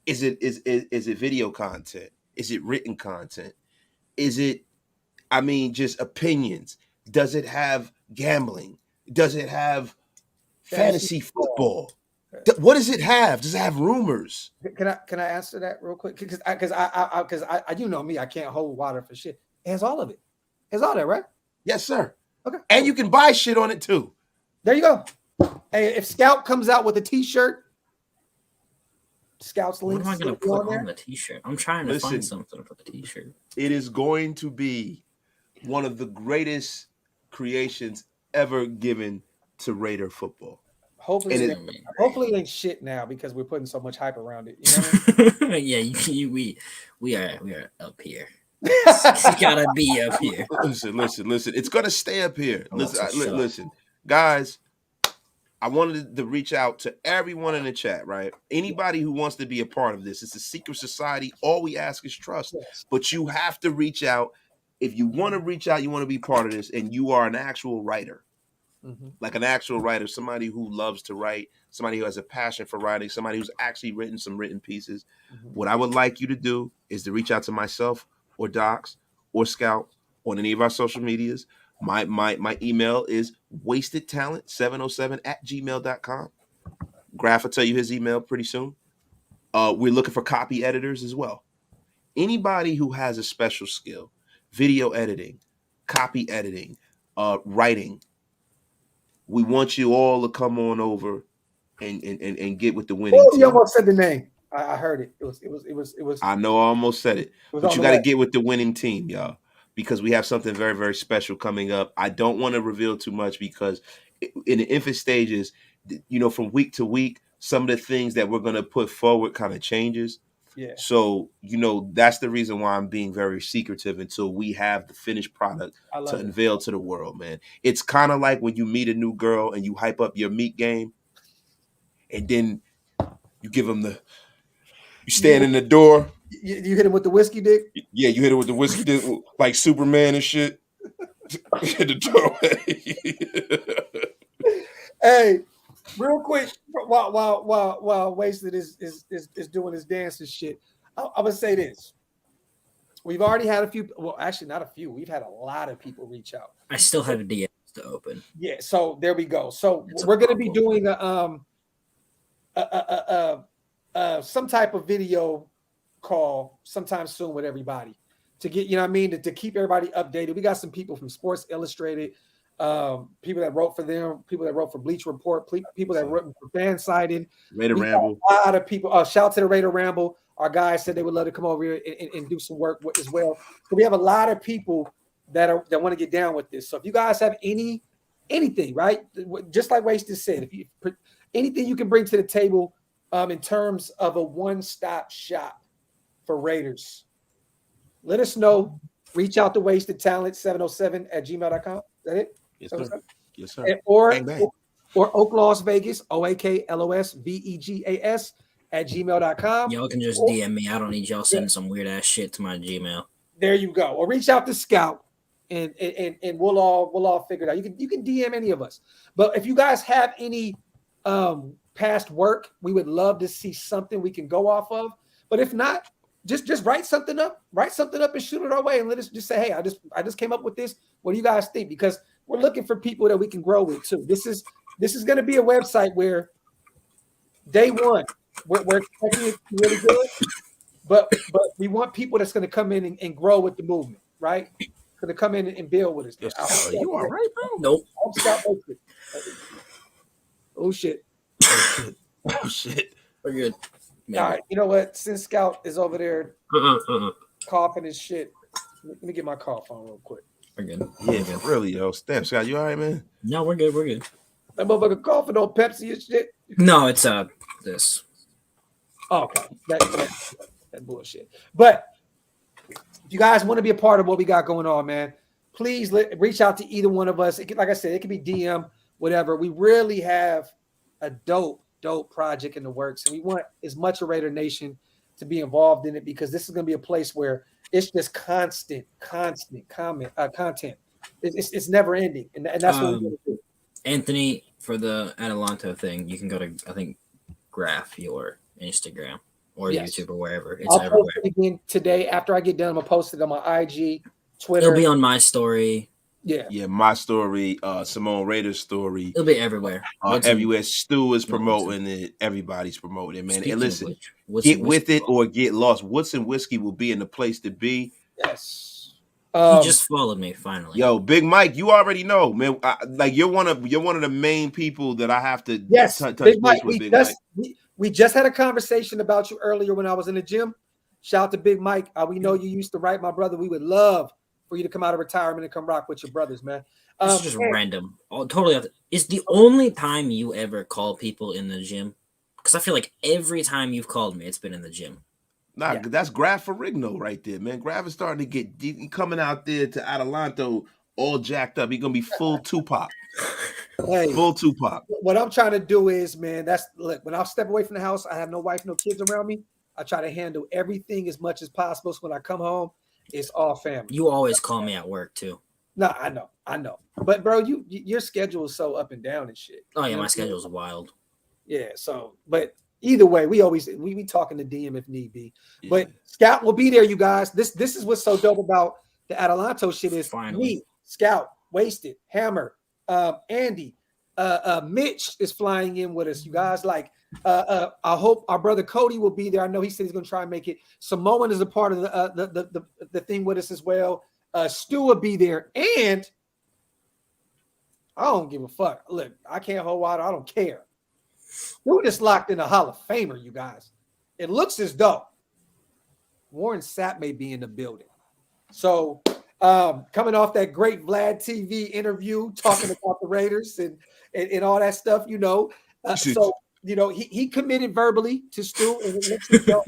it? Is it video content? Is it written content? Is it, just opinions? Does it have gambling? Does it have fantasy football? What does it have? Does it have rumors? Can I answer that real quick? Because you know me, I can't hold water for shit. It has all of it. It's all that, right? Yes, sir. Okay. And you can buy shit on it too. There you go. Hey, if Scout comes out with a T-shirt, Scout's link. What am I going to put on the T-shirt? I'm trying to find something for the T-shirt. It is going to be one of the greatest creations ever given to Raider football. Hopefully it ain't shit now because we're putting so much hype around it. You know what I mean? Yeah, we are up here. It's gotta be up here. Listen. It's gonna stay up here. Listen, guys. I wanted to reach out to everyone in the chat, right? Anybody who wants to be a part of this. It's a secret society. All we ask is trust. Yes. But you have to reach out. If you want to reach out, you want to be part of this, and you are an actual writer. Like an actual writer, somebody who loves to write, somebody who has a passion for writing, somebody who's actually written some written pieces. What I would like you to do is to reach out to myself or Docs or Scout on any of our social medias. My email is wastedtalent707@gmail.com. Graphk will tell you his email pretty soon. We're looking for copy editors as well. Anybody who has a special skill, video editing, copy editing, writing, we want you all to come on over and get with the winning team. You almost said the name. I heard it. It was. I know I almost said it. But you got to get with the winning team, y'all, because we have something very, very special coming up. I don't want to reveal too much because in the infant stages, you know, from week to week, some of the things that we're going to put forward kind of changes. Yeah. So, you know, that's the reason why I'm being very secretive until we have the finished product to unveil to the world, man. It's kind of like when you meet a new girl and you hype up your meat game and then you give them you stand in the door. You hit him with the whiskey dick? Yeah, you hit him with the whiskey dick like Superman and shit. Hit the doorway. Hey, real quick, while Wasted is doing his dance and shit, I'm gonna say this. We've already had a few. Well, actually, not a few. We've had a lot of people reach out. I still have DMs to open. Yeah, so there we go. So we're gonna be doing some type of video call sometime soon with everybody to get, you know what I mean, to keep everybody updated. We got some people from Sports Illustrated. People that wrote for them, people that wrote for Bleacher Report, people that wrote for Fansided. Raider Ramble. A lot of people. Shout out to the Raider Ramble. Our guys said they would love to come over here and do some work as well. So we have a lot of people that want to get down with this. So if you guys have anything, right, just like Wasted said, if you anything you can bring to the table in terms of a one-stop shop for Raiders, let us know. Reach out to wastedtalent707@gmail.com. Is that it? Yes, sir. Yes, sir. Or Oaklosvegas, Oaklosvegas @gmail.com. Y'all can just DM me. I don't need y'all sending some weird ass shit to my Gmail. There you go. Or reach out to Scout and we'll all figure it out. You can DM any of us. But if you guys have any past work, we would love to see something we can go off of. But if not, just write something up and shoot it our way, and let us just say, hey, I just came up with this. What do you guys think? Because we're looking for people that we can grow with too. This is going to be a website where day one we're expecting it to be really good, but we want people that's going to come in and grow with the movement, right? Going to come in and build with us. Are you all right, bro? Nope. Oh shit. Oh shit. We're good. Maybe. All right, you know what? Since Scout is over there coughing his shit, let me get my cough on real quick. We're good. Yeah, really, yo. Damn, Scott, you all right, man? No, we're good. We're good. That motherfucker coughing on Pepsi and shit. No, it's this. Oh, okay, that bullshit. But if you guys want to be a part of what we got going on, man, please reach out to either one of us. Like I said, it could be DM, whatever. We really have a dope project in the works, and we want as much of Raider Nation to be involved in it, because this is going to be a place where it's just constant content. It's never ending, and that's what we're going to do. Anthony, for the Atalanto thing, you can go to, I think, Graphk, your Instagram or YouTube or wherever. It's I'll everywhere. post it again today after I get done. I'm gonna post it on my IG, Twitter. It'll be on my story. Yeah, my story, Simone Raiders' story. It'll be everywhere. Everywhere. Stu is promoting it. Everybody's promoting it, man. And listen, get with it or get lost. Woods and Whiskey will be in the place to be. Yes. He just followed me finally. Yo, Big Mike, you already know, man. You're one of the main people that I have to touch Big Mike. with. We just had a conversation about you earlier when I was in the gym. Shout out to Big Mike. We know you used to write, my brother. We would love for you to come out of retirement and come rock with your brothers, man. It's just random. Totally. It's the only time you ever call people in the gym, because I feel like every time you've called me, it's been in the gym. Nah, that's Graphk for Rigno right there, man. Graphk is starting to get deep. Coming out there to Atalanto all jacked up. He's gonna be full Tupac. Hey, full Tupac. What I'm trying to do is, man, look, when I step away from the house, I have no wife, no kids around me. I try to handle everything as much as possible. So when I come home, it's all family. You always call me at work too. No, I know. But bro, your schedule is so up and down and shit. Oh yeah, my schedule's wild. Yeah, so but either way, we talking to DM if need be. Yeah. But Scout will be there, you guys. This is what's so dope about the Atalanto shit is me, Scout, Wasted, Hammer, Andy, Mitch is flying in with us, you guys. Like, I hope our brother Cody will be there. I know he said he's gonna try and make it. Samoan is a part of the thing with us as well. Stu will be there, and I don't give a fuck. Look, I can't hold water. I don't care. Stu just locked in a Hall of Famer, you guys. It looks as though Warren Sapp may be in the building. So coming off that great Vlad TV interview, talking about the Raiders and all that stuff, you know. So, you know, he committed verbally to Stu, and it looks as though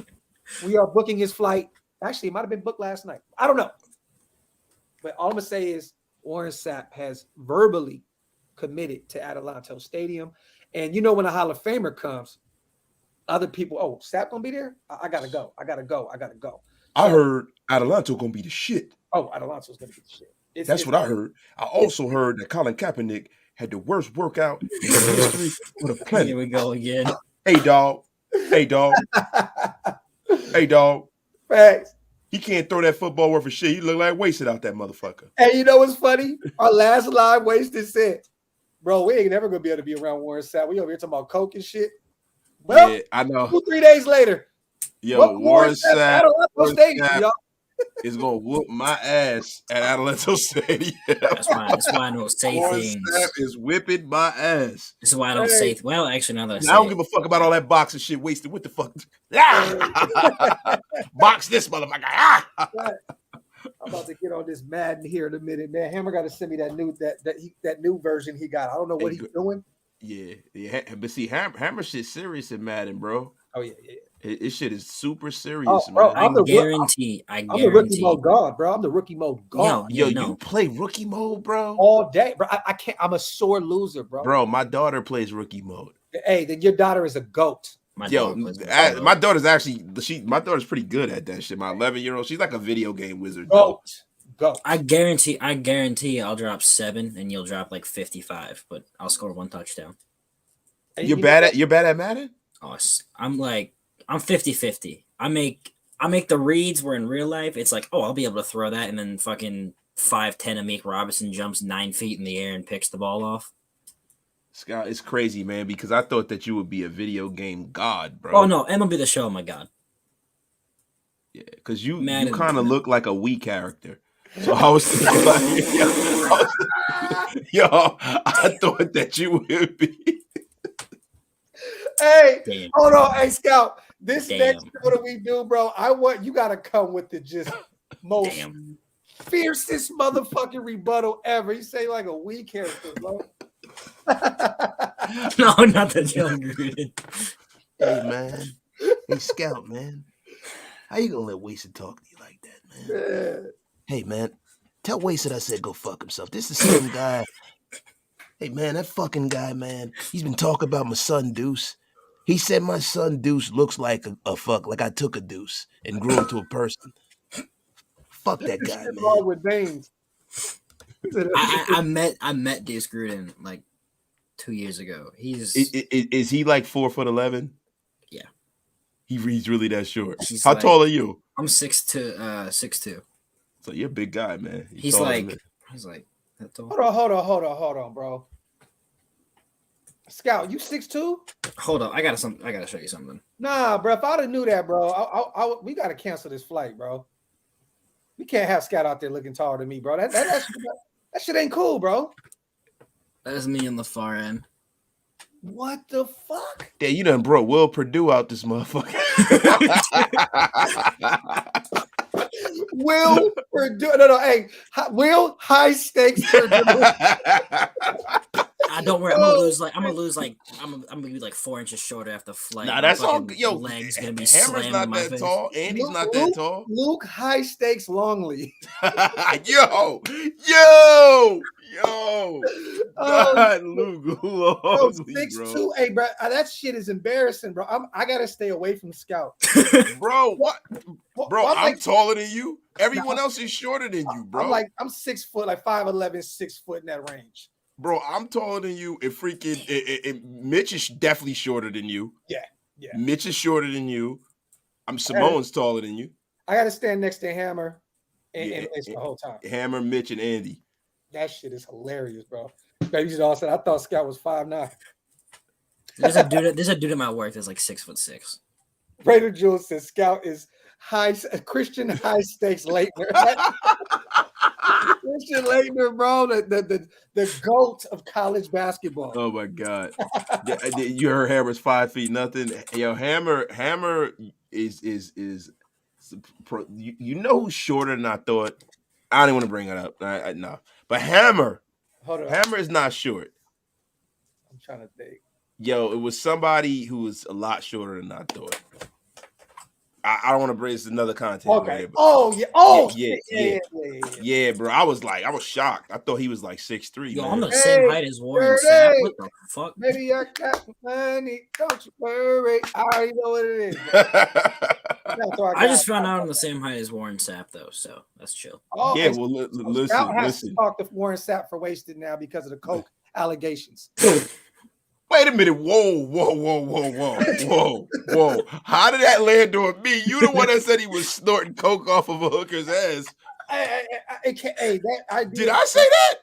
we are booking his flight. Actually, it might have been booked last night. I don't know. But all I'm going to say is Warren Sapp has verbally committed to Atalanto Stadium. And you know, when a Hall of Famer comes, other people, Sapp going to be there? I got to go. I got to go. I heard Atalanto going to be the shit. Oh, Atalanto's going to be the shit. That's what I heard. I also heard that Colin Kaepernick had the worst workout in the history of the planet. Here we go again. Hey, dog. Hey, dog. Facts. He can't throw that football worth of shit. He look like Wasted out that motherfucker. Hey, you know what's funny? Our last live Wasted said, bro, we ain't never going to be able to be around Warren Sapp. We over here talking about coke and shit. Well, yeah, I know. 2-3 days later. Yo, Warren Sapp is gonna whoop my ass at Atalanto Stadium. That's why I don't say Warren things. Sapp is whipping my ass. This is why I don't say. Well, actually, now that I say I don't give a fuck about all that boxing shit. Wasted. What the fuck? Box this motherfucker. I'm about to get on this Madden here in a minute, man. Hammer got to send me that new version he got. I don't know what he's doing. Yeah. But see, Hammer shit serious in Madden, bro. Oh yeah. His shit is super serious, bro, man. I guarantee. I'm the rookie mode god, bro. I'm the rookie mode god. Yo, you play rookie mode, bro? All day, bro. I can't. I'm a sore loser, bro. Bro, my daughter plays rookie mode. Hey, then your daughter is a goat. My daughter's actually my daughter's pretty good at that shit. My 11-year-old, she's like a video game wizard. Goat. go. I guarantee I'll drop 7 and you'll drop like 55, but I'll score 1 touchdown. And You're bad at Madden? Oh, I'm 50-50. I make the reads where in real life it's like, oh, I'll be able to throw that, and then fucking 5'10" Amik Robinson jumps 9 feet in the air and picks the ball off. Scout, it's crazy, man, because I thought that you would be a video game god, bro. Oh no, MLB The Show, oh my god. Yeah, because you Madden. kind of look like a Wii character. So I was thinking like, yo, I thought that you would be. Hey, Damn. hold on. Hey, Scout. This Damn. next show that we do, bro, I want you gotta come with the just most Damn. fiercest motherfucking rebuttal ever. You say like a weak character, bro. No, not the John Gruden. Hey, man. Hey, Scout, man. How you gonna let Wasted talk to you like that, man? Yeah. Hey, man. Tell Wasted I said go fuck himself. This is the same guy. Hey, man, that fucking guy, man. He's been talking about my son Deuce. He said my son Deuce looks like a fuck, like I took a deuce and grew into a person. Fuck that guy, Shit man. wrong with veins. I met Deuce Gruden like 2 years ago. Is he like 4'11"? Yeah. He's really that short. He's How like- tall are you? I'm 6'2". So you're a big guy, man. He's taller like than me. that tall. Hold on, bro. Scout, you 6'2"? Hold up, I gotta show you something. Nah, bro. If I'd have knew that, bro, we gotta cancel this flight, bro. We can't have Scout out there looking taller than me, bro. That shit ain't cool, bro. That's me on the far end. What the fuck? Yeah, you done brought Will Purdue out this motherfucker. Will Purdue? No. Hey, Will, high stakes. Don't worry, I'm gonna lose like I'm gonna be like 4 inches shorter after flight. Nah, My that's all. fucking Yo, legs gonna be Hammer's slamming not in my that face. tall. Andy's not that tall. Luke, high stakes Longley. yo. Oh, God, Luke Longley, 6'2". bro. Hey, bro, that shit is embarrassing, bro. I gotta stay away from Scout. Bro, what? Bro, I'm I'm like, taller than you. Everyone else is shorter than you, bro. I'm 6 foot, like 5'11", 6 foot in that range. Bro, I'm taller than you. And freaking Mitch is definitely shorter than you. Yeah. Mitch is shorter than you. Simone's taller than you. I gotta stand next to Hammer and Mitch the whole time. Hammer, Mitch, and Andy. That shit is hilarious, bro. Baby just all said I thought Scout was 5'9". There's a dude at my work that's like 6'6". Raider Jules says Scout is Christian high stakes Leitner. Christian Leitner, bro, the GOAT of college basketball. Oh my God! You heard Hammer's 5 feet nothing. Yo, Hammer is you know who's shorter than I thought. I don't even want to bring it up. No, but Hammer is not short. I'm trying to think. Yo, it was somebody who was a lot shorter than I thought. I don't want to bring this another content. Okay. Right, yeah, bro. I was shocked. I thought he was like 6'3". Yo, man. I'm the same height as Warren Sapp. What the fuck? Maybe I got money. Don't you worry. I already know what it is. I just found out I'm the same height as Warren Sapp, though, so that's chill. Oh, yeah, well, listen. Scout has to talk to Warren Sapp for wasted now because of the coke allegations. Wait a minute. Whoa. How did that land on me? You the one that said he was snorting coke off of a hooker's ass. Did I say that?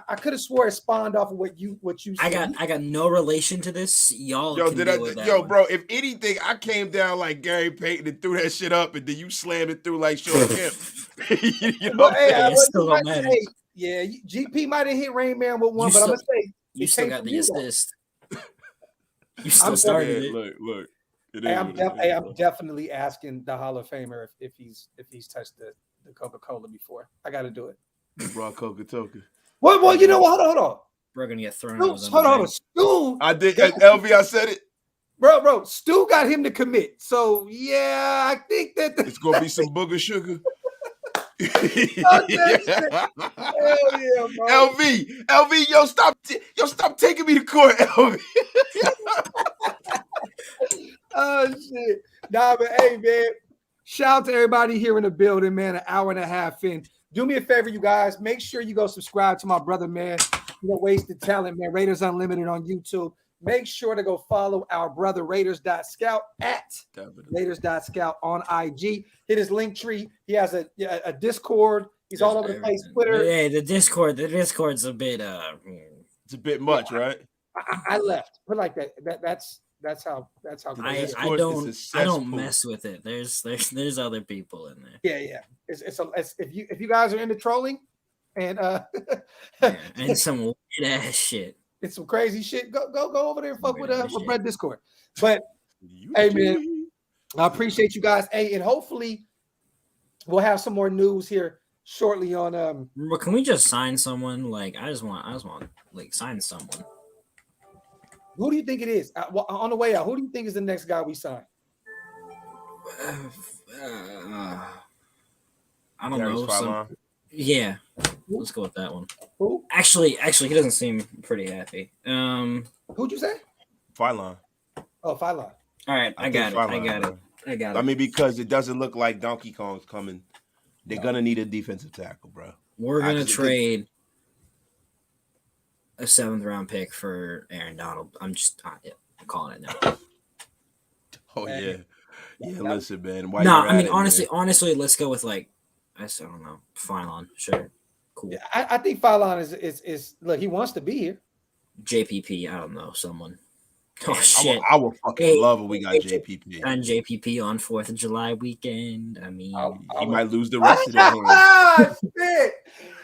I could have swore it spawned off of what you said. I got no relation to this. Y'all bro, if anything, I came down like Gary Payton and threw that shit up, and then you slammed it through like Sean Kemp. Still don't matter. Yeah, GP might have hit Rain Man with one, but I'm gonna say you still got the assist. You still started it. Look. I'm definitely asking the Hall of Famer if he's touched the Coca-Cola before. I got to do it. Brought Coca-Cola. Well, you know what? Hold on. We're gonna get thrown. Hold on. Stu. I did. LV, I said it. Bro. Stu got him to commit. So yeah, I think that it's gonna be some booger sugar. Hell yeah, bro. LV, yo, stop taking me to court, LV. Oh shit. Nah, but hey, man. Shout out to everybody here in the building, man. An hour and a half in. Do me a favor, you guys. Make sure you go subscribe to my brother, man. Wasted talent, man. Raiders Unlimited on YouTube. Make sure to go follow our brother Raiders.Scout at Raiders.Scout on IG. Hit his link tree. He has a Discord. He's all over the place. Twitter. Yeah, the Discord's a bit it's a bit much, right? I left. Put like that. That's how I don't mess with it. There's other people in there. Yeah. It's if you guys are into trolling and and some weird ass shit. It's some crazy shit. Go over there and fuck with Brett Discord. But hey man, I appreciate you guys. Hey, and hopefully we'll have some more news here shortly on But can we just sign someone? Like I just want like sign someone. Who do you think it is? On the way out, who do you think is the next guy we sign? I don't know. Yeah, let's go with that one. Who? Actually, he doesn't seem pretty happy. Who'd you say? Phylon. Oh, Phylon. All right, I got it. I mean, because it doesn't look like Donkey Kong's coming. They're gonna need a defensive tackle, bro. We're gonna trade a 7th round pick for Aaron Donald. I'm calling it now. Oh yeah. Listen, man. I mean, honestly, let's go with like I don't know, Phylon. Sure, cool. Yeah, I think Phylon is look. He wants to be here. JPP. I don't know, someone. Oh shit! I would fucking love it. We got JPP and JPP on 4th of July weekend. I mean, he might lose the rest of that. Shit.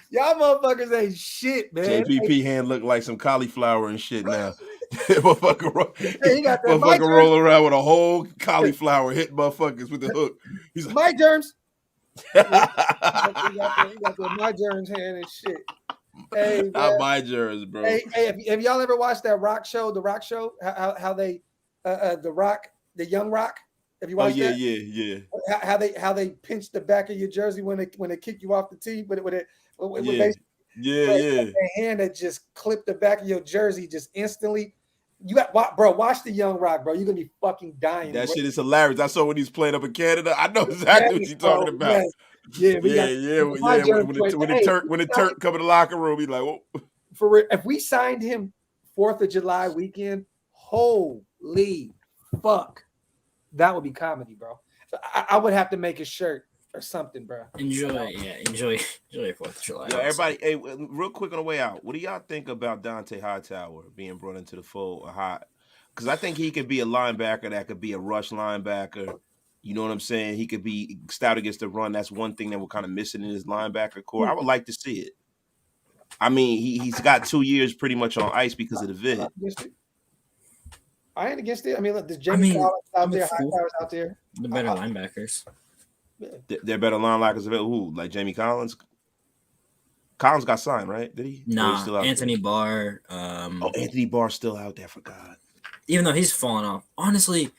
Y'all motherfuckers ain't shit, man. JPP hand look like some cauliflower and shit now. Motherfucker, he got that motherfucker roll around with a whole cauliflower, hit motherfuckers with the hook. He's like, my germs. He got the my germs hand and shit. Hey, not my germs, bro. Hey, have y'all ever watched that Rock show? The Rock show? How they the Young Rock? Have you watched that? Yeah. How they pinch the back of your jersey when they kick you off the tee, but yeah. A hand that just clipped the back of your jersey just instantly. You got watch the Young Rock, bro. You're gonna be fucking dying. That shit is hilarious. I saw when he's playing up in Canada. I know exactly what you're talking about. When the Turk come in the locker room, he's like, "Whoa." For real, if we signed him 4th of July weekend, holy fuck, that would be comedy, bro. So I would have to make a shirt or something, bro. Enjoy 4th of July. Yeah, everybody. Hey, real quick on the way out, what do y'all think about Dante Hightower being brought into the fold? Because I think he could be a linebacker that could be a rush linebacker. You know what I'm saying? He could be stout against the run. That's one thing that we're kind of missing in his linebacker core. I would like to see it. I mean, he's got 2 years pretty much on ice because of the vid. I ain't against it. I mean, look, there's Jamie Collins out there, Hightower's out there. The better linebackers. They're better linebackers. Who? Like Jamie Collins? Collins got signed, right? Did he? Nah, Anthony Barr. Anthony Barr's still out there. Forgot. Even though he's fallen off. Honestly,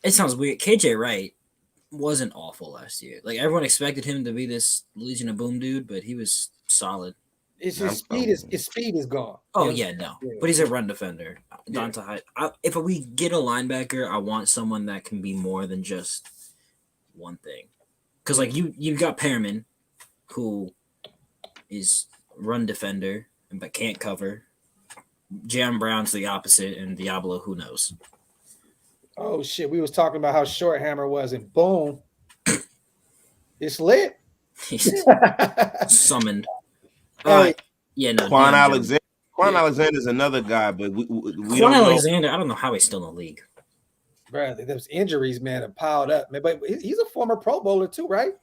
it sounds weird. KJ Wright wasn't awful last year. Like everyone expected him to be this Legion of Boom dude, but he was solid. His speed is gone. Oh yeah, no. But he's a run defender. Dante, if we get a linebacker, I want someone that can be more than just one thing. Because like you got Pearman, who is run defender but can't cover. Jam Brown's the opposite, and Diablo, who knows? Oh shit, we was talking about how short Hammer was, and boom, it's lit. He's summoned. Yeah, no. Quan Alexander's another guy, but we Quan Alexander, I don't know how he's still in the league. Bro, those injuries, man, have piled up. Man, but he's a former Pro Bowler too, right?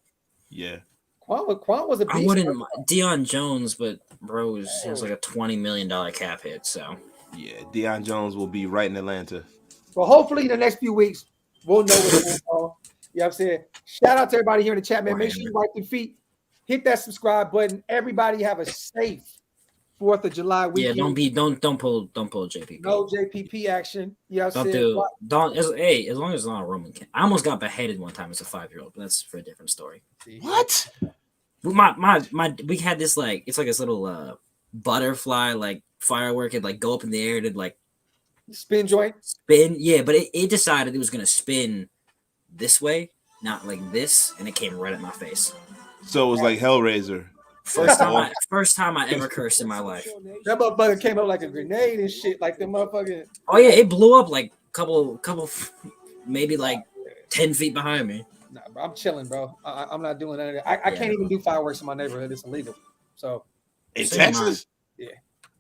Yeah. Quan was a beast. I wouldn't Deion Jones, but bro has like a $20 million cap hit. So yeah, Deion Jones will be right in Atlanta. Well, hopefully in the next few weeks we'll know what's going on. You know what I'm saying? Shout out to everybody here in the chat, man. Make sure you wipe your feet. Hit that subscribe button. Everybody have a safe 4th of July weekend. Yeah, don't pull JPP. No JPP action. You know what I'm saying? As long as it's not a Roman. I almost got beheaded one time as a 5-year-old, but that's for a different story. What? We had this like it's like this little butterfly like firework. It like go up in the air to like spin joint. Yeah, but it decided it was gonna spin this way, not like this, and it came right at my face. So it was like Hellraiser. First time I ever cursed in my life. That motherfucker came up like a grenade and shit, like the motherfucking. Oh yeah, it blew up like couple, maybe like 10 feet behind me. Nah, bro, I'm chilling, bro. I'm not doing that. I can't even do fireworks in my neighborhood. It's illegal. So In So am I. Texas? yeah.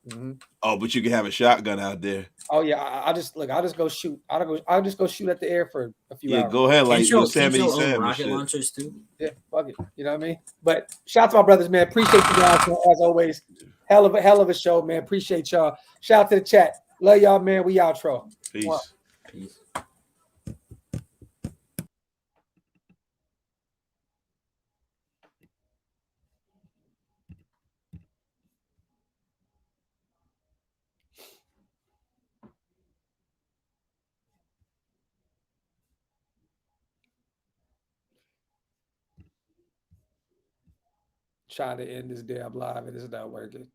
Mm-hmm. Oh, but you can have a shotgun out there. Oh yeah, I'll just go shoot. I'll just go shoot at the air for a few Yeah, hours. go ahead, like Can't you Yosemite own Sam and rocket shit. launchers too? Yeah, fuck it. You know what I mean? But shout out to my brothers, man. Appreciate you guys, man, as always. Hell of a show, man. Appreciate y'all. Shout out to the chat. Love y'all, man. We outro. Peace. Peace. Trying to end this damn live and it's not working.